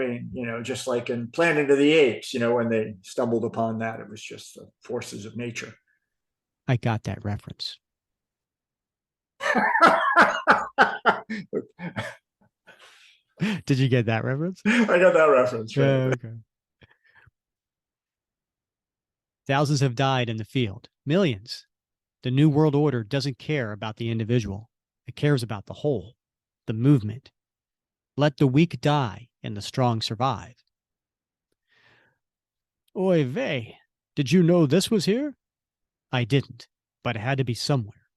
just like in Planet of the Apes, when they stumbled upon that, it was just the forces of nature. I got that reference. Did you get that reference? I got that reference. Right? Okay. Thousands have died in the field. Millions. The New World Order doesn't care about the individual. It cares about the whole, the movement. Let the weak die and the strong survive. Oy vey, did you know this was here? I didn't, but it had to be somewhere.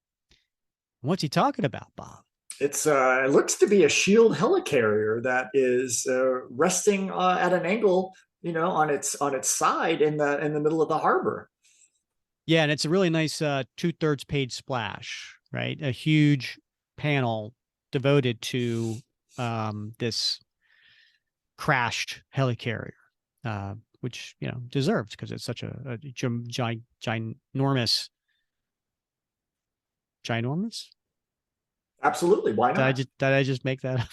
What's he talking about, Bob? It looks to be a shield helicarrier that is resting at an angle, on its side in the middle of the harbor. Yeah, and it's a really nice 2/3 page splash, right? A huge panel devoted to this crashed helicarrier, which deserves, because it's such a ginormous. Absolutely, why not? Did I just make that up?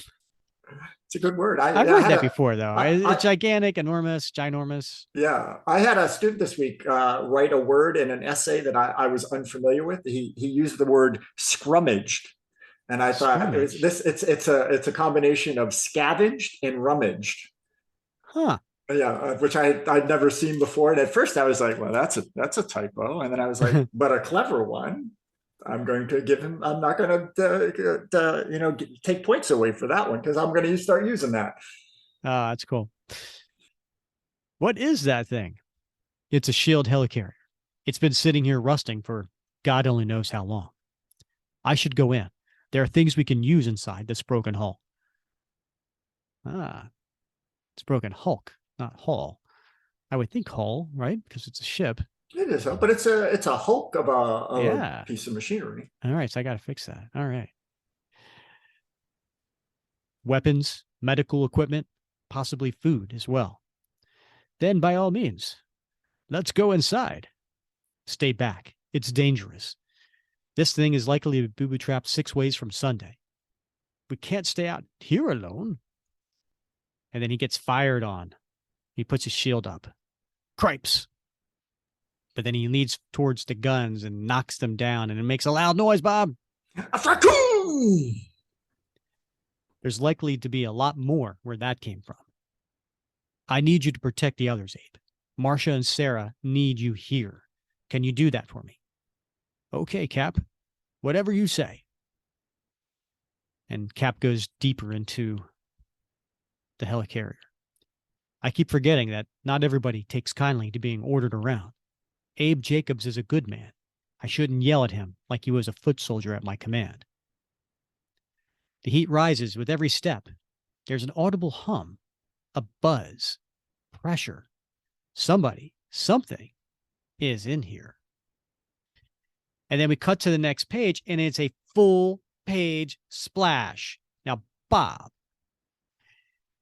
It's a good word. I've heard that before, though. It's gigantic, enormous, ginormous. Yeah. I had a student this week write a word in an essay that I was unfamiliar with. He used the word scrummaged. And I thought it's a combination of scavenged and rummaged. Huh. Yeah, which I'd never seen before. And at first I was like, well, that's a typo. And then I was like, but a clever one. I'm going to give him. I'm not going to, take points away for that one, because I'm going to start using that. Oh, that's cool. What is that thing? It's a shield helicarrier. It's been sitting here rusting for God only knows how long. I should go in. There are things we can use inside this broken hull. It's broken hulk, not hull. I would think hull, right? Because it's a ship. It is, but it's a hulk of a piece of machinery. All right, so I got to fix that. All right. Weapons, medical equipment, possibly food as well. Then, by all means, let's go inside. Stay back. It's dangerous. This thing is likely to be booby-trapped 6 ways from Sunday. We can't stay out here alone. And then he gets fired on. He puts his shield up. Cripes. But then he leads towards the guns and knocks them down, and it makes a loud noise, Bob. There's likely to be a lot more where that came from. I need you to protect the others, Abe. Marcia and Sarah need you here. Can you do that for me? Okay, Cap. Whatever you say. And Cap goes deeper into the helicarrier. I keep forgetting that not everybody takes kindly to being ordered around. Abe Jacobs is a good man. I shouldn't yell at him like he was a foot soldier at my command. The heat rises with every step. There's an audible hum, a buzz, pressure. Somebody, something is in here. And then we cut to the next page, and it's a full page splash. Now, Bob,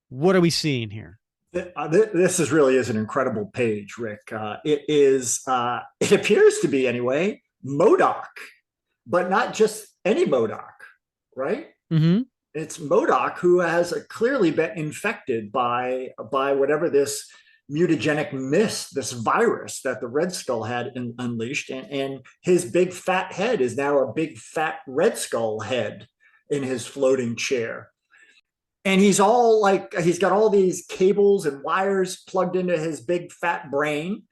what are we seeing here? This really is an incredible page, Rick. It appears to be, anyway, MODOK, but not just any MODOK, right? Mm-hmm. it's MODOK who has clearly been infected by whatever this mutagenic mist, this virus that the Red Skull had unleashed, and his big fat head is now a big fat Red Skull head in his floating chair. And he's all like, he's got all these cables and wires plugged into his big fat brain.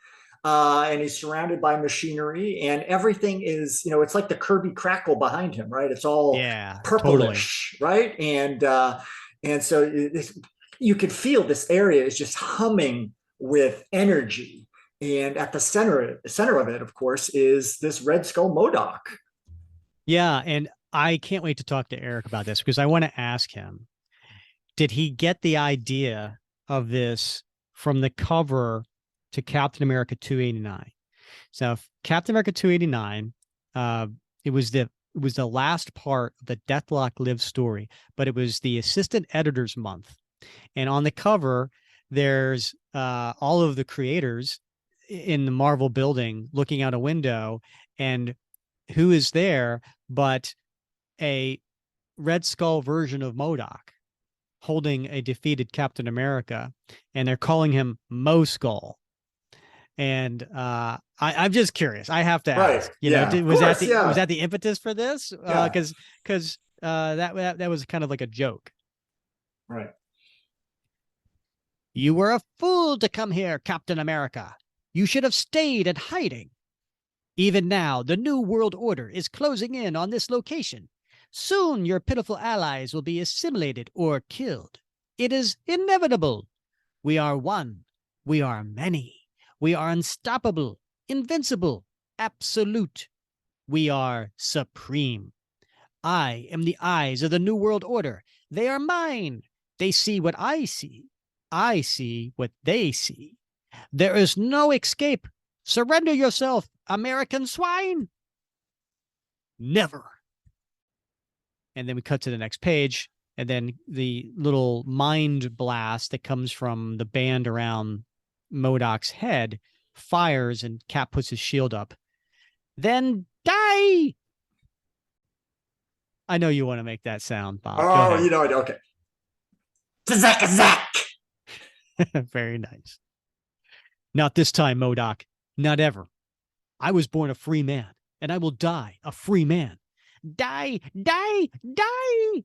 And he's surrounded by machinery, and everything is, it's like the Kirby crackle behind him, right? It's all purplish, totally. Right? And so you could feel this area is just humming with energy. And at the center of it, of course, is this Red Skull MODOK. Yeah, and I can't wait to talk to Erik about this, because I want to ask him, did he get the idea of this from the cover to Captain America 289? So Captain America 289, it was the last part of the Deathlock Live story, but it was the assistant editor's month. And on the cover, there's all of the creators in the Marvel building looking out a window, and who is there but a Red Skull version of MODOK holding a defeated Captain America, and they're calling him Mo Skull. And I'm just curious. I have to ask. Was that the impetus for this? Because that was kind of like a joke. Right. You were a fool to come here, Captain America. You should have stayed in hiding. Even now, the New World Order is closing in on this location. Soon your pitiful allies will be assimilated or killed. It is inevitable. We are one. We are many. We are unstoppable, invincible, absolute. We are supreme. I am the eyes of the New World Order. They are mine. They see what I see. I see what they see. There is no escape. Surrender yourself, American swine. Never. And then we cut to the next page, and then the little mind blast that comes from the band around MODOK's head fires, and Cap puts his shield up. Then die. I know you want to make that sound, Bob. Oh, okay. Zack. Very nice. Not this time, MODOK. Not ever. I was born a free man, and I will die a free man. Die, die, die.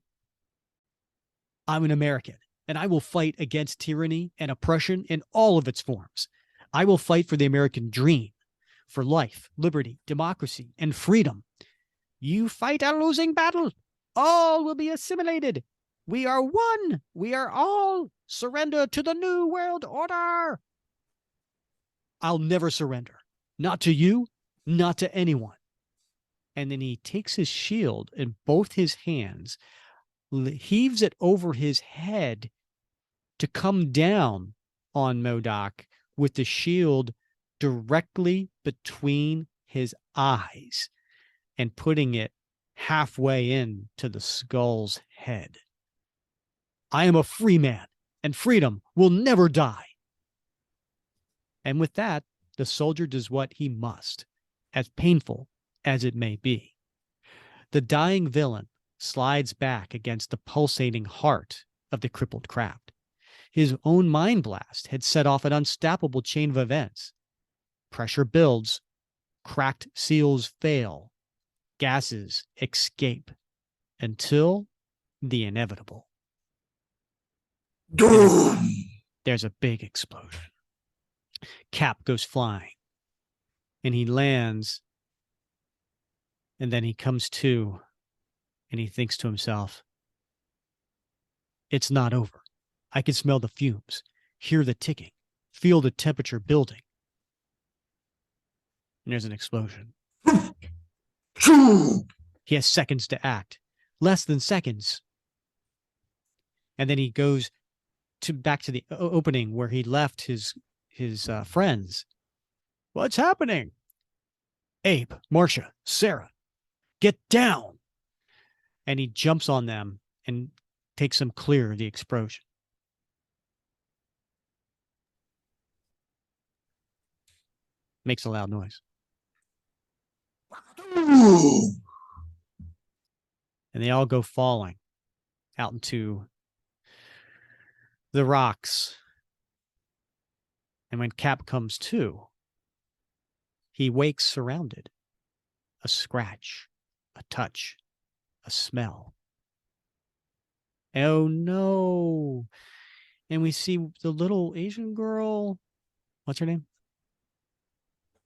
I'm an American, and I will fight against tyranny and oppression in all of its forms. I will fight for the American dream, for life, liberty, democracy, and freedom. You fight a losing battle. All will be assimilated. We are one. We are all. Surrender to the New World Order. I'll never surrender. Not to you, not to anyone. And then he takes his shield in both his hands, heaves it over his head to come down on MODOK with the shield directly between his eyes and putting it halfway into the skull's head. I am a free man, and freedom will never die. And with that, the soldier does what he must, as painful as it may be. The dying villain slides back against the pulsating heart of the crippled craft. His own mind blast had set off an unstoppable chain of events. Pressure builds, cracked seals fail, gases escape, until the inevitable. There's a big explosion. Cap goes flying, and he lands, and then he comes to, and he thinks to himself, it's not over. I can smell the fumes, hear the ticking, feel the temperature building. And there's an explosion. He has seconds to act, less than seconds. And then he goes back to the opening where he left his friends. What's happening? Abe, Marcia, Sarah, get down. And he jumps on them and takes them clear of the explosion. Makes a loud noise. And they all go falling out into the rocks. And when Cap comes to, he wakes surrounded. A scratch, a touch, a smell. Oh no. And we see the little Asian girl. What's her name?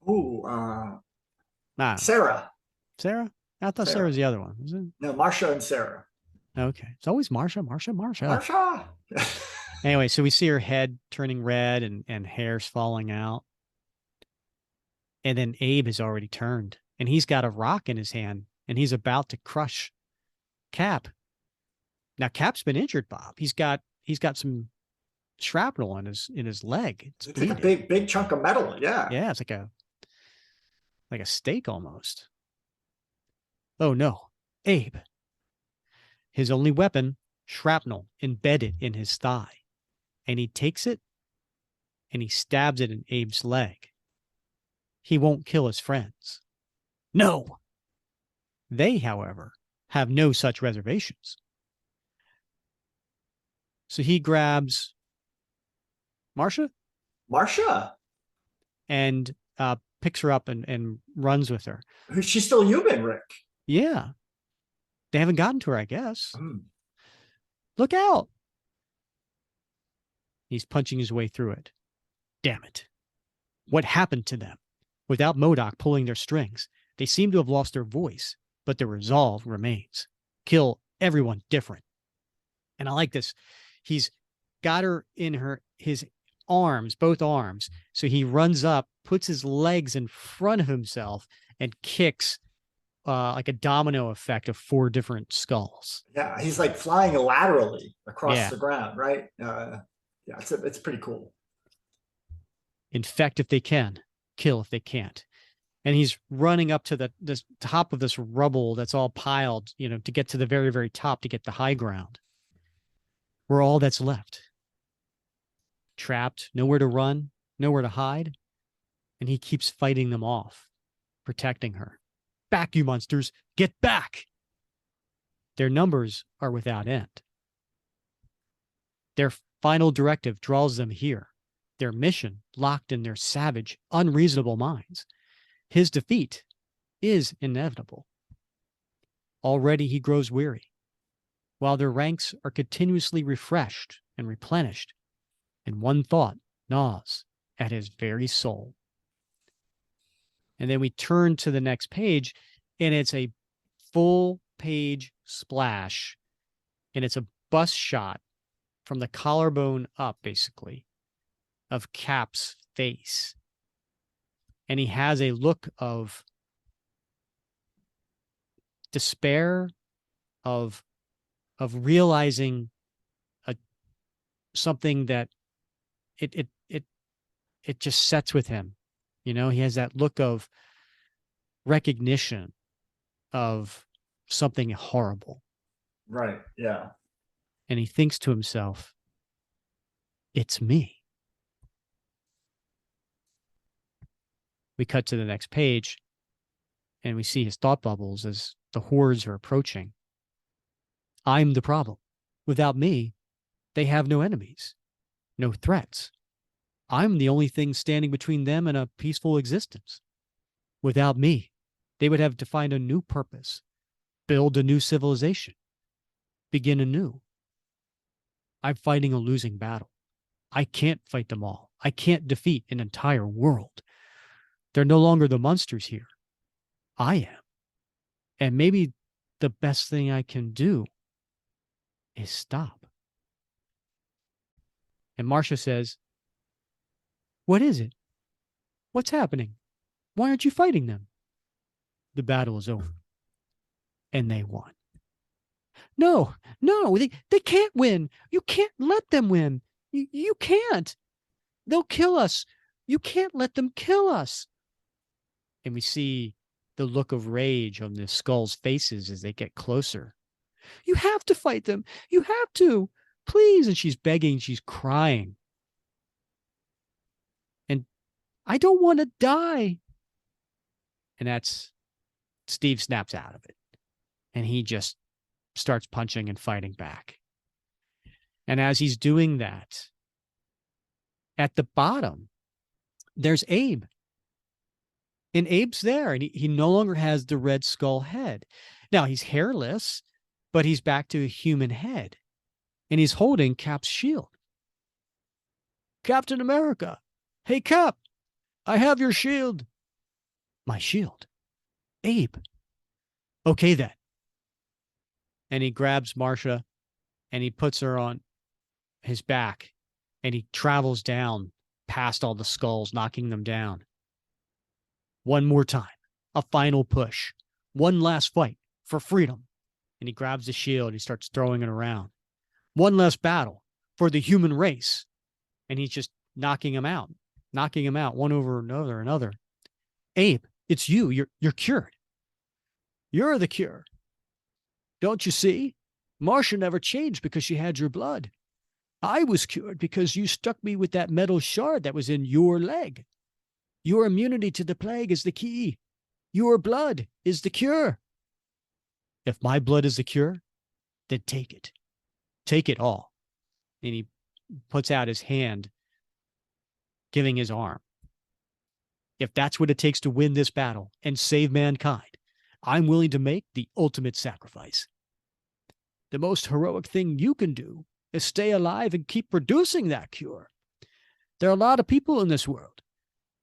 Ooh, Ah, Sarah. Sarah? I thought Sarah was the other one. Was it? No, Marsha and Sarah. Okay. It's always Marsha. Marsha. Anyway, so we see her head turning red and hair's falling out. And then Abe has already turned and he's got a rock in his hand and he's about to crush Cap. Now Cap's been injured, Bob. He's got some shrapnel in his leg. It's like a big chunk of metal. Yeah. Yeah, it's like a steak almost. Oh no, Abe. His only weapon, shrapnel, embedded in his thigh. And he takes it and he stabs it in Abe's leg. He won't kill his friends. No. They, however, have no such reservations. So he grabs Marsha and picks her up and runs with her. She's still human, Rick. Yeah. They haven't gotten to her, I guess. Look out. He's punching his way through it. Damn it. What happened to them? Without MODOK pulling their strings, they seem to have lost their voice, but their resolve remains. Kill everyone different. And I like this. He's got her in his arms, both arms. So he runs up, puts his legs in front of himself, and kicks like a domino effect of 4 different skulls. Yeah, he's like flying laterally across the ground, right? Yeah, it's pretty cool. Infect if they can, kill if they can't. And he's running up to the top of this rubble that's all piled, to get to the very, very top, to get the high ground. We're all that's left. Trapped, nowhere to run, nowhere to hide. And he keeps fighting them off, protecting her. Back, you monsters, get back. Their numbers are without end. Their final directive draws them here. Their mission locked in their savage, unreasonable minds. His defeat is inevitable. Already he grows weary, while their ranks are continuously refreshed and replenished, and one thought gnaws at his very soul. And then we turn to the next page, and it's a full page splash, and it's a bust shot from the collarbone up, basically, of Cap's face. And he has a look of despair, of realizing something that it just sets with him. He has that look of recognition of something horrible. Right. Yeah. And he thinks to himself, it's me. We cut to the next page and we see his thought bubbles as the hordes are approaching. I'm the problem. Without me, they have no enemies, no threats. I'm the only thing standing between them and a peaceful existence. Without me, they would have to find a new purpose, build a new civilization, begin anew. I'm fighting a losing battle. I can't fight them all. I can't defeat an entire world. They're no longer the monsters here. I am. And maybe the best thing I can do is stop. And Marsha says, what is it? What's happening? Why aren't you fighting them? The battle is over. And they won. No, they can't win. You can't let them win. You can't. They'll kill us. You can't let them kill us. And we see the look of rage on the skulls' faces as they get closer. You have to fight them. You have to. Please. And she's begging. She's crying. And I don't want to die. And that's Steve snaps out of it. And he just starts punching and fighting back. And as he's doing that, at the bottom, there's Abe. And Abe's there, and he no longer has the red skull head. Now, he's hairless, but he's back to a human head. And he's holding Cap's shield. Captain America. Hey, Cap, I have your shield. My shield? Abe. Okay, then. And he grabs Marcia, and he puts her on his back, and he travels down past all the skulls, knocking them down. One more time, a final push, one last fight for freedom. And he grabs the shield, he starts throwing it around. One last battle for the human race. And he's just knocking them out, one over another. Abe, it's you. You're cured. You're the cure. Don't you see? Marcia never changed because she had your blood. I was cured because you struck me with that metal shard that was in your leg. Your immunity to the plague is the key. Your blood is the cure. If my blood is the cure, then take it. Take it all. And he puts out his hand, giving his arm. If that's what it takes to win this battle and save mankind, I'm willing to make the ultimate sacrifice. The most heroic thing you can do is stay alive and keep producing that cure. There are a lot of people in this world,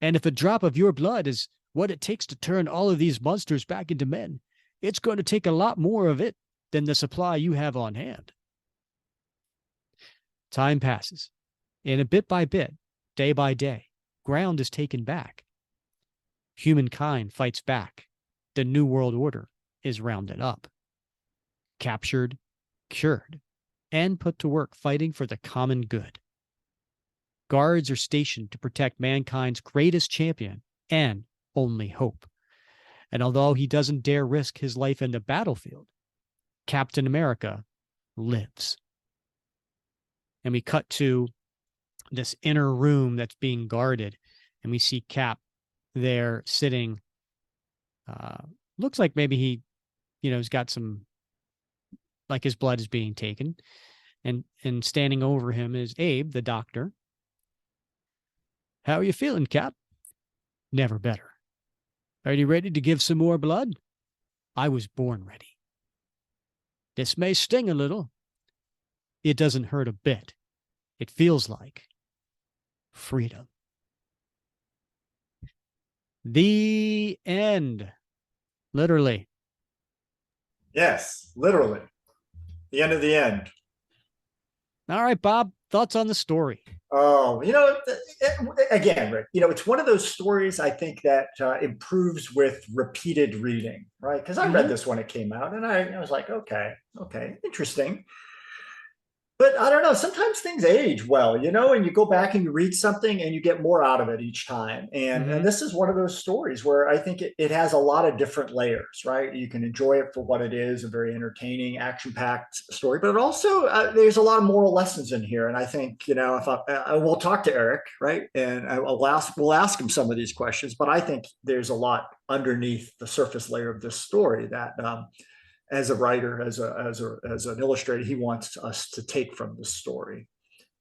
and if a drop of your blood is what it takes to turn all of these monsters back into men, it's going to take a lot more of it than the supply you have on hand. Time passes, and bit by bit, day by day, ground is taken back. Humankind fights back. The New World Order is rounded up, captured, cured, and put to work fighting for the common good. Guards are stationed to protect mankind's greatest champion and only hope. And although he doesn't dare risk his life in the battlefield, Captain America lives. And we cut to this inner room that's being guarded, and we see Cap there sitting. Looks like maybe he's got some, like his blood is being taken. And standing over him is Abe, the doctor. How are you feeling, Cap? Never better. Are you ready to give some more blood? I was born ready. This may sting a little. It doesn't hurt a bit. It feels like freedom. The end. Literally. Yes, literally. The end of the end. All right, Bob, thoughts on the story? Oh, again, Rick, it's one of those stories I think that improves with repeated reading, right? Because I read this when it came out, and I was like, okay, interesting. But I don't know, sometimes things age well, and you go back and you read something and you get more out of it each time. And this is one of those stories where I think it has a lot of different layers, right? You can enjoy it for what it is, a very entertaining, action-packed story, but also there's a lot of moral lessons in here. And I think, if I will talk to Erik, right? And we'll ask him some of these questions, but I think there's a lot underneath the surface layer of this story that, as a writer, as an illustrator, he wants us to take from the story.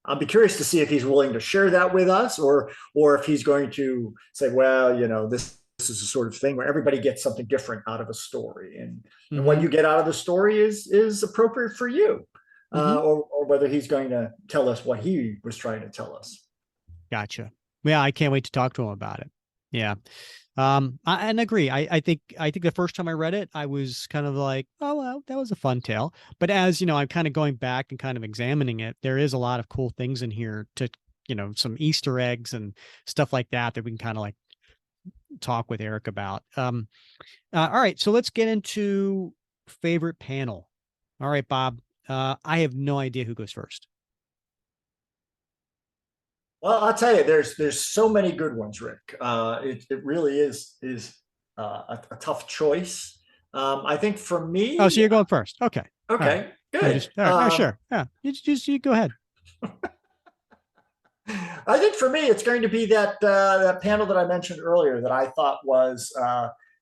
I'll be curious to see if he's willing to share that with us, or if he's going to say, well, this is a sort of thing where everybody gets something different out of a story, and what you get out of the story is appropriate for you, or whether he's going to tell us what he was trying to tell us. Gotcha. Yeah, I can't wait to talk to him about it. Yeah. And agree. I think the first time I read it, I was kind of like, oh, well, that was a fun tale. But as I'm kind of going back and kind of examining it, there is a lot of cool things in here to, some Easter eggs and stuff like that we can kind of like talk with Erik about. All right. So let's get into favorite panel. All right, Bob. I have no idea who goes first. Well, I'll tell you, there's so many good ones, Rick. It really is a tough choice. I think for me. Oh, so you're going first. Okay. Okay. Right. Good. All right. Sure. Yeah. You go ahead. I think for me, it's going to be that panel that I mentioned earlier that I thought was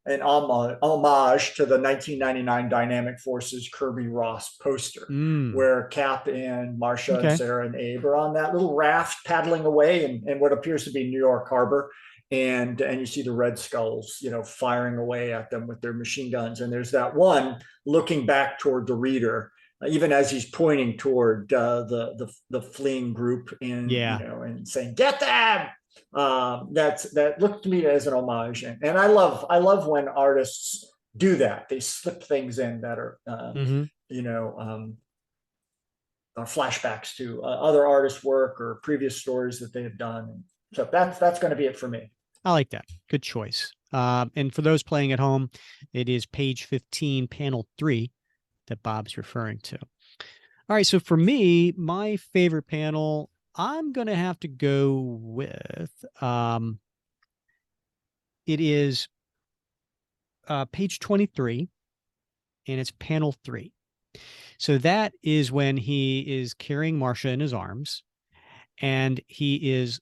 homage to the 1999 Dynamic Forces Kirby Ross poster, where Cap and Marcia and Sarah and Abe are on that little raft paddling away in what appears to be New York Harbor. And you see the Red Skulls, firing away at them with their machine guns. And there's that one looking back toward the reader, even as he's pointing toward the fleeing group and saying, "Get them!" That looked to me as an homage, and I love when artists do that. They slip things in that are are flashbacks to other artists' work or previous stories that they have done. So that's going to be it for me. I like that. Good choice. And for those playing at home, it is page 15, panel 3 that Bob's referring to. All right. So for me, my favorite panel, I'm going to have to go with, it is page 23, and it's panel 3. So that is when he is carrying Marcia in his arms, and he is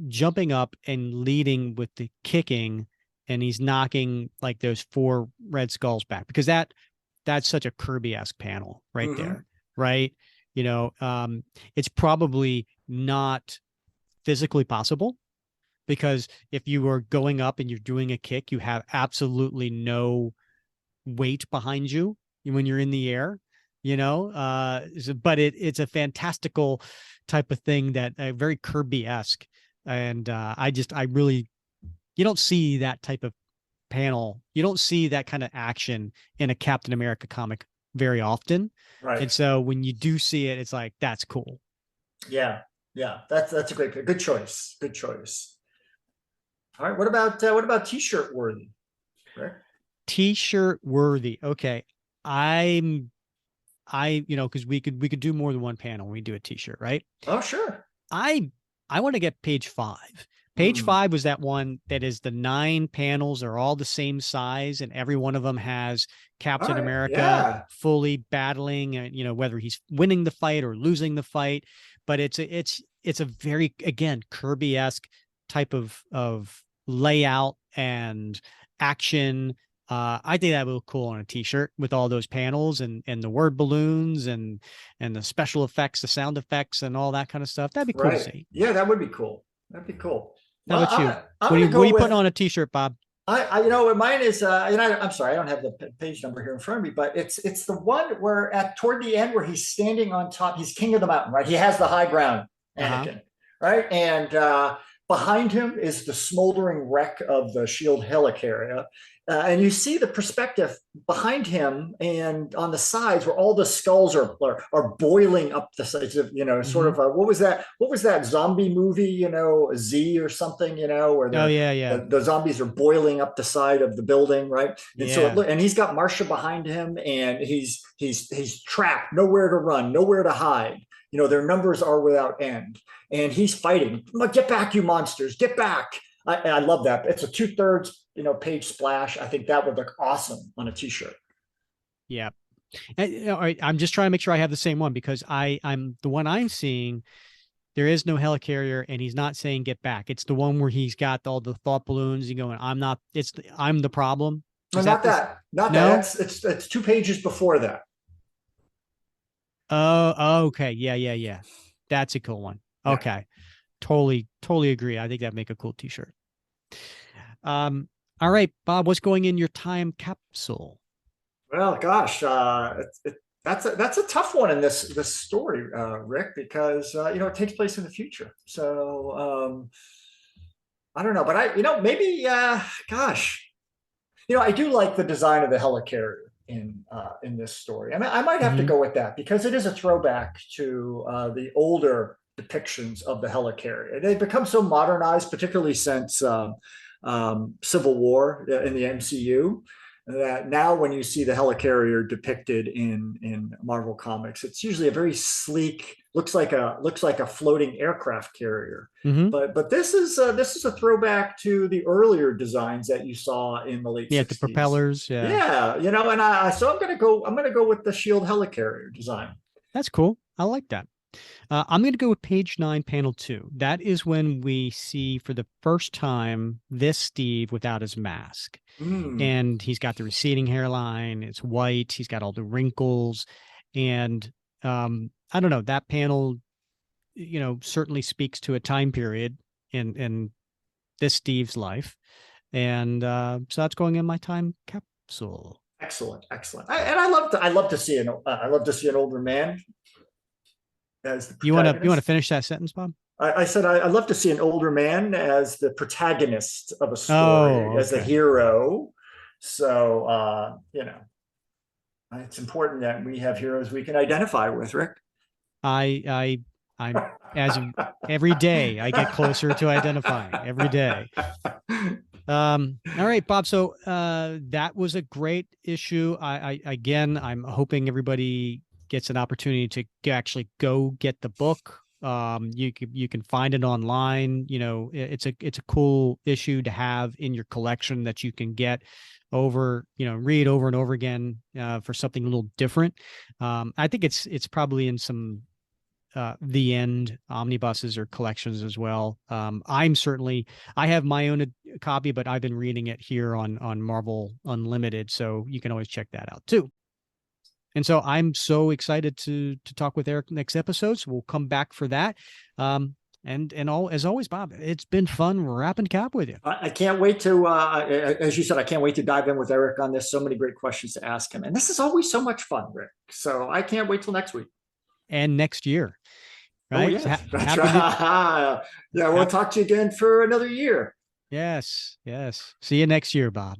jumping up and leading with the kicking, and he's knocking like those 4 Red Skulls back, because that's such a Kirby-esque panel right there, right? It's probably not physically possible, because if you are going up and you're doing a kick, you have absolutely no weight behind you when you're in the air, but it's a fantastical type of thing that very Kirby-esque. And I really, you don't see that type of panel. You don't see that kind of action in a Captain America comic very often. Right. And so when you do see it, it's like, that's cool. Yeah. That's a great pick. Good choice. All right. What about t-shirt worthy? Right. T-shirt worthy. Okay. Because we could do more than one panel when we do a t-shirt, right? Oh, sure. I want to get page 5. Page 5 was that one that is the 9 panels are all the same size, and every one of them has Captain America fully battling, and whether he's winning the fight or losing the fight. But it's a very, again, Kirby-esque type of layout and action. I think that would look cool on a t-shirt with all those panels and the word balloons and the special effects, the sound effects, and all that kind of stuff. That'd be cool to see. Yeah, that would be cool. How about you? What are you putting on a t-shirt, Bob? Mine is, I'm sorry, I don't have the page number here in front of me, but it's the one where toward the end where he's standing on top, he's king of the mountain, right? He has the high ground, Anakin, right? And behind him is the smoldering wreck of the SHIELD helicarrier. And you see the perspective behind him and on the sides where all the skulls are boiling up the sides of, sort of what was that zombie movie, Z or something, where the zombies are boiling up the side of the building, right? And and he's got Marcia behind him, and he's trapped, nowhere to run, nowhere to hide. Their numbers are without end, and he's fighting. Get back, you monsters! Get back! I love that. It's a 2/3, page splash. I think that would look awesome on a t-shirt. Yeah. And, all right. I'm just trying to make sure I have the same one, because I'm the one I'm seeing. There is no helicarrier, and he's not saying get back. It's the one where he's got all the thought balloons. He's going, I'm the problem. No, not that. That. It's 2 pages before that. Oh, okay. Yeah. That's a cool one. Yeah. Okay. Totally agree. I think that'd make a cool t-shirt. All right, Bob, what's going in your time capsule? Well, gosh, that's a tough one in this story, Rick, because it takes place in the future. So I don't know, but maybe gosh, I do like the design of the helicarrier in this story. I might have to go with that, because it is a throwback to the older depictions of the helicarrier. They've become so modernized, particularly since Civil War in the MCU, that now when you see the helicarrier depicted in Marvel Comics, it's usually a very sleek, looks like a floating aircraft carrier. But this is a throwback to the earlier designs that you saw in the late 60s. The propellers. And so I'm gonna go with the SHIELD helicarrier design. That's cool. I like that. I'm going to go with page 9, panel 2. That is when we see for the first time this Steve without his mask. And he's got the receding hairline. It's white. He's got all the wrinkles. And I don't know, that panel, certainly speaks to a time period in this Steve's life. And so that's going in my time capsule. Excellent. I love to see an older man as the protagonist. You want to finish that sentence, Bob? I said I love to see an older man as the protagonist of a story, as a hero. So it's important that we have heroes we can identify with, Rick. I'm as every day I get closer to identifying every day. All right, Bob. So that was a great issue. I'm hoping everybody gets an opportunity to actually go get the book. You can find it online. It's a cool issue to have in your collection that you can get read over and over again for something a little different. I think it's probably in some the end omnibuses or collections as well. I have my own copy, but I've been reading it here on Marvel Unlimited, so you can always check that out too. And so I'm so excited to talk with Erik next episode. So we'll come back for that. As always, Bob, it's been fun wrapping cap with you. I can't wait to, as you said, I can't wait to dive in with Erik on this. So many great questions to ask him. And this is always so much fun, Rick. So I can't wait till next week. And next year. Right? Oh, yeah. So that's right. We'll talk to you again for another year. Yes. See you next year, Bob.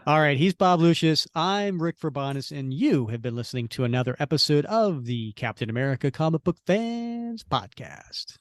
All right. He's Bob Lucius. I'm Rick Verbanis, and you have been listening to another episode of the Captain America Comic Book Fans Podcast.